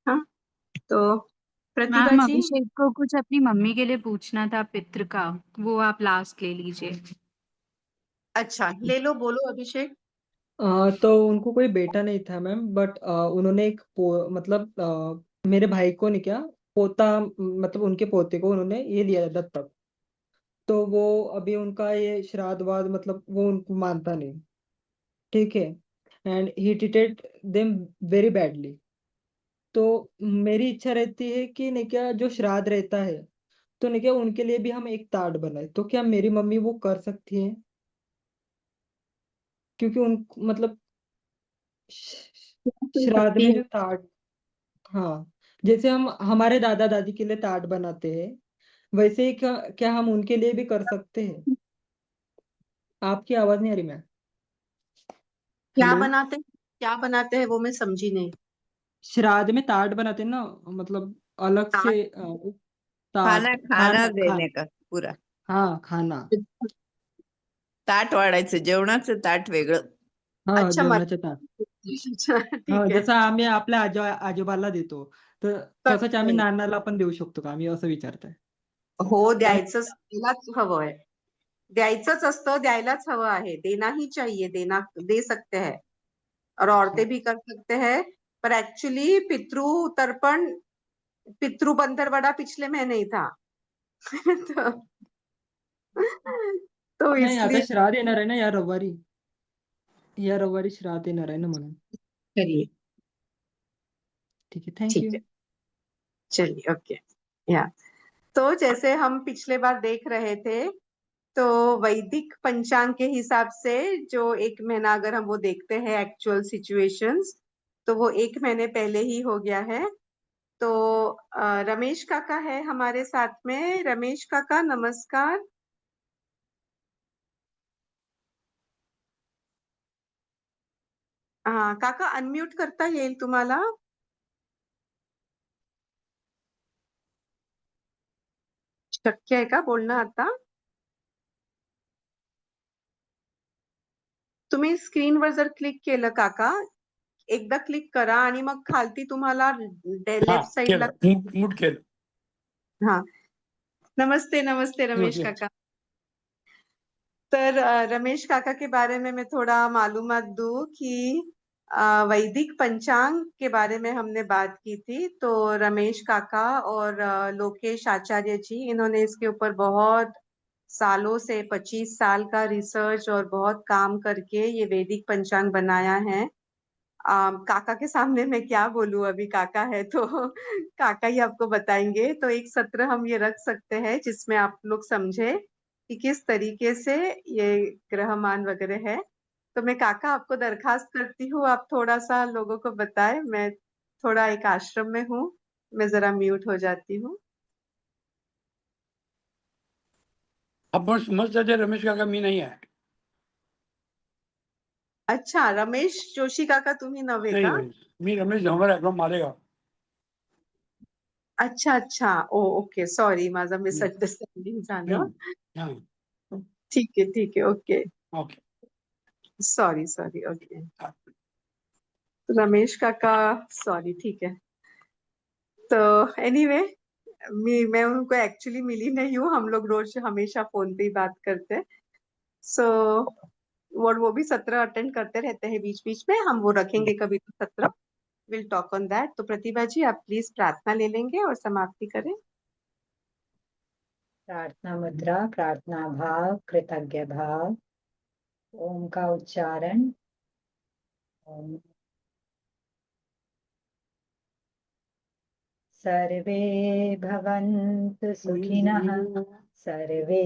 हाँ, तो प्रतिभा मैम, जी। अभिषेक को कुछ अपनी मम्मी के लिए पूछना था, पितृ का, वो आप लास्ट ले लीजिए। अच्छा, ले लो, बोलो अभिषेक। तो उनको कोई बेटा नहीं था मैम, बट उन्होंने एक मतलब मेरे भाई को नहीं, क्या पोता, मतलब उनके पोते को उन्होंने ये लिया दत्तक। तो वो अभी उनका ये श्राद्ध वाद, मतलब वो उनको मानता नहीं, ठीक है। And he treated them very badly. तो मेरी इच्छा रहती है कि नहीं क्या, जो श्राद्ध रहता है तो नहीं क्या उनके लिए भी हम एक ताट बनाए, तो क्या मेरी मम्मी वो कर सकती है? क्योंकि उन मतलब हो श्राद्ध सकती में है। जो ताट, हाँ, जैसे हम हमारे दादा दादी के लिए ताट बनाते हैं, वैसे ही क्या हम उनके लिए भी कर सकते हैं? आपकी आवाज नहीं आ रही मैम। क्या हेलो। बनाते क्या बनाते हैं वो मैं समझी नहीं। श्राद्ध में ताट बनाते हैं ना, मतलब अलग से खाना ताट, खाना खाना देने खाना, का पूरा हाँ खाना। ताट वाढायचं, जेवणाचं ताट वेगळं. हाँ, अच्छा मत जेवणाचे ताट। अच्छा, हा, ठीक आहे। जसं आम्ही आपल्या आजोबाला देतो, तर तसंच आम्ही तसं नानाला पण देऊ शकतो का, आम्ही असं विचारतोय. हो, कारण द्यायलाच हवं आहे। द्यायचंच असतं, द्यायलाच हवं आहे। देना ही चाहिए, देना दे सकते हैं और औरतें भी कर सकते हैं। पर एक्चुअली पितृ तर्पण, पितृ बंधरवड़ा पिछले महीने ही था। तो, तो नाही, आता इसलिए श्राद्ध येणार आहे ना या रविवारी श्राद्ध येणार आहे ना, म्हणून. चलिए, ठीक है, थैंक ठीक यू. है, चलिए, ओके। या तो जैसे हम पिछले बार देख रहे थे, तो वैदिक पंचांग के हिसाब से जो एक महीना अगर हम वो देखते हैं एक्चुअल सिचुएशंस, तो वो एक महीने पहले ही हो गया है। तो रमेश काका है हमारे साथ में। रमेश काका, नमस्कार। हाँ काका, अनम्यूट करता येईल तुम्हाला? शक्य आहे का बोलणं आता? तुम्ही स्क्रीनवर जर क्लिक केलं काका, एकदा क्लिक करा आणि मग खालती तुम्हाला लेफ्ट साइडला मूड केलं. हाँ, नमस्ते नमस्ते रमेश नमस्ते. काका. तर रमेश काका के बारे में मैं थोड़ा मालूमात दूं कि वैदिक पंचांग के बारे में हमने बात की थी. तो रमेश काका और लोकेश आचार्य जी, इन्होंने इसके ऊपर बहुत सालों से 25 साल का रिसर्च और बहुत काम करके ये वैदिक पंचांग बनाया है. काका के सामने मैं क्या बोलूं, अभी काका है तो काका ही आपको बताएंगे. तो एक सत्र हम ये रख सकते हैं जिसमें आप लोग समझे कि किस तरीके से ये ग्रहमान वगैरह है. तो मैं काका आपको दरखास्त करती हूँ, आप थोड़ा सा लोगों को बताएं. मैं थोड़ा एक आश्रम में हूँ, मैं जरा म्यूट हो जाती हूँ. आपण समजते रमेश काका मी नाही आहे. अच्छा, रमेश जोशी काका तुम्ही नव्हे का? नाही, मी रमेश झंवर आहे फ्रॉम मालेगाव. अच्छा अच्छा, ओ ओके, सॉरी, माझा मिसअंडरस्टँडिंग झालं. ठीक आहे, okay, okay. Sorry sorry, okay. Ramesh काका, सॉरी, ठीक है. तो एनीवे, मैं उनको एक्चुअली मिली नहीं हूँ, हम लोग रोज हमेशा फोन पे ही बात करते हैं. सो वो भी सत्र अटेंड करते रहते हैं बीच बीच में. हम वो रखेंगे कभी तो सत्र, विल टॉक ऑन दैट. तो प्रतिभा जी, आप प्लीज प्रार्थना ले लेंगे और समाप्ति करें. प्रार्थना मुद्रा, प्रार्थना भाव, कृतज्ञ भाव. ओम का उच्चारण. ओम. सर्वे भवन्तु सुखिनः, सर्वे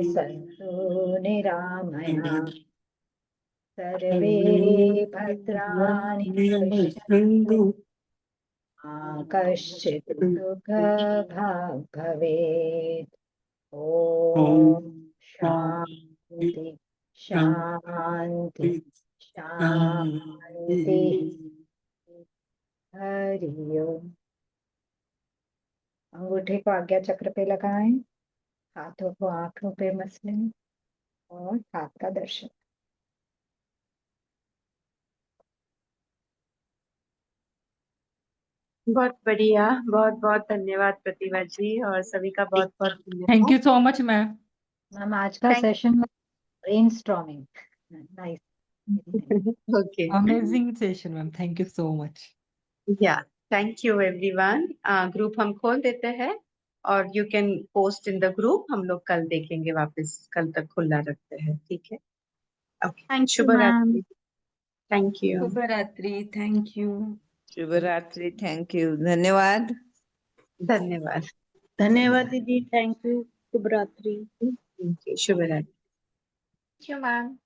सन्तु निरामयाः, सर्वे भद्राणि पश्यन्तु, मा कश्चित् दुःखभाग् भवेत्. ॐ शान्ति शान्ति शान्ति. हरि ओम. अंगूठे को आज्ञा चक्र पे लगाएं, हाथों को आंखों पे मसलें और हाथ का दर्शन. बहुत बढ़िया, बहुत बहुत धन्यवाद प्रतिभा जी, और सभी का बहुत बहुत थैंक धन्यवाद. You so much ma'am. Ma'am आज का Thank- session brainstorming. Nice. Okay, amazing session ma'am, thank you so much. या, थैंक यू एवरीवन. ग्रुप हम खोल देते हैं और you can post in the group. हम लोग कल देखेंगे वापस, कल तक खुला रखते हैं, ठीक है? ओके, थैंक यू शुभ मैम. रात्रि. Thank you. शुभ रात्रि. Thank you. शुभ रात्रि. Thank you. धन्यवाद. धन्यवाद. धन्यवाद दीदी, थैंक यू, शुभ रात्रि. शुभ रात्रि. Thank you ma'am.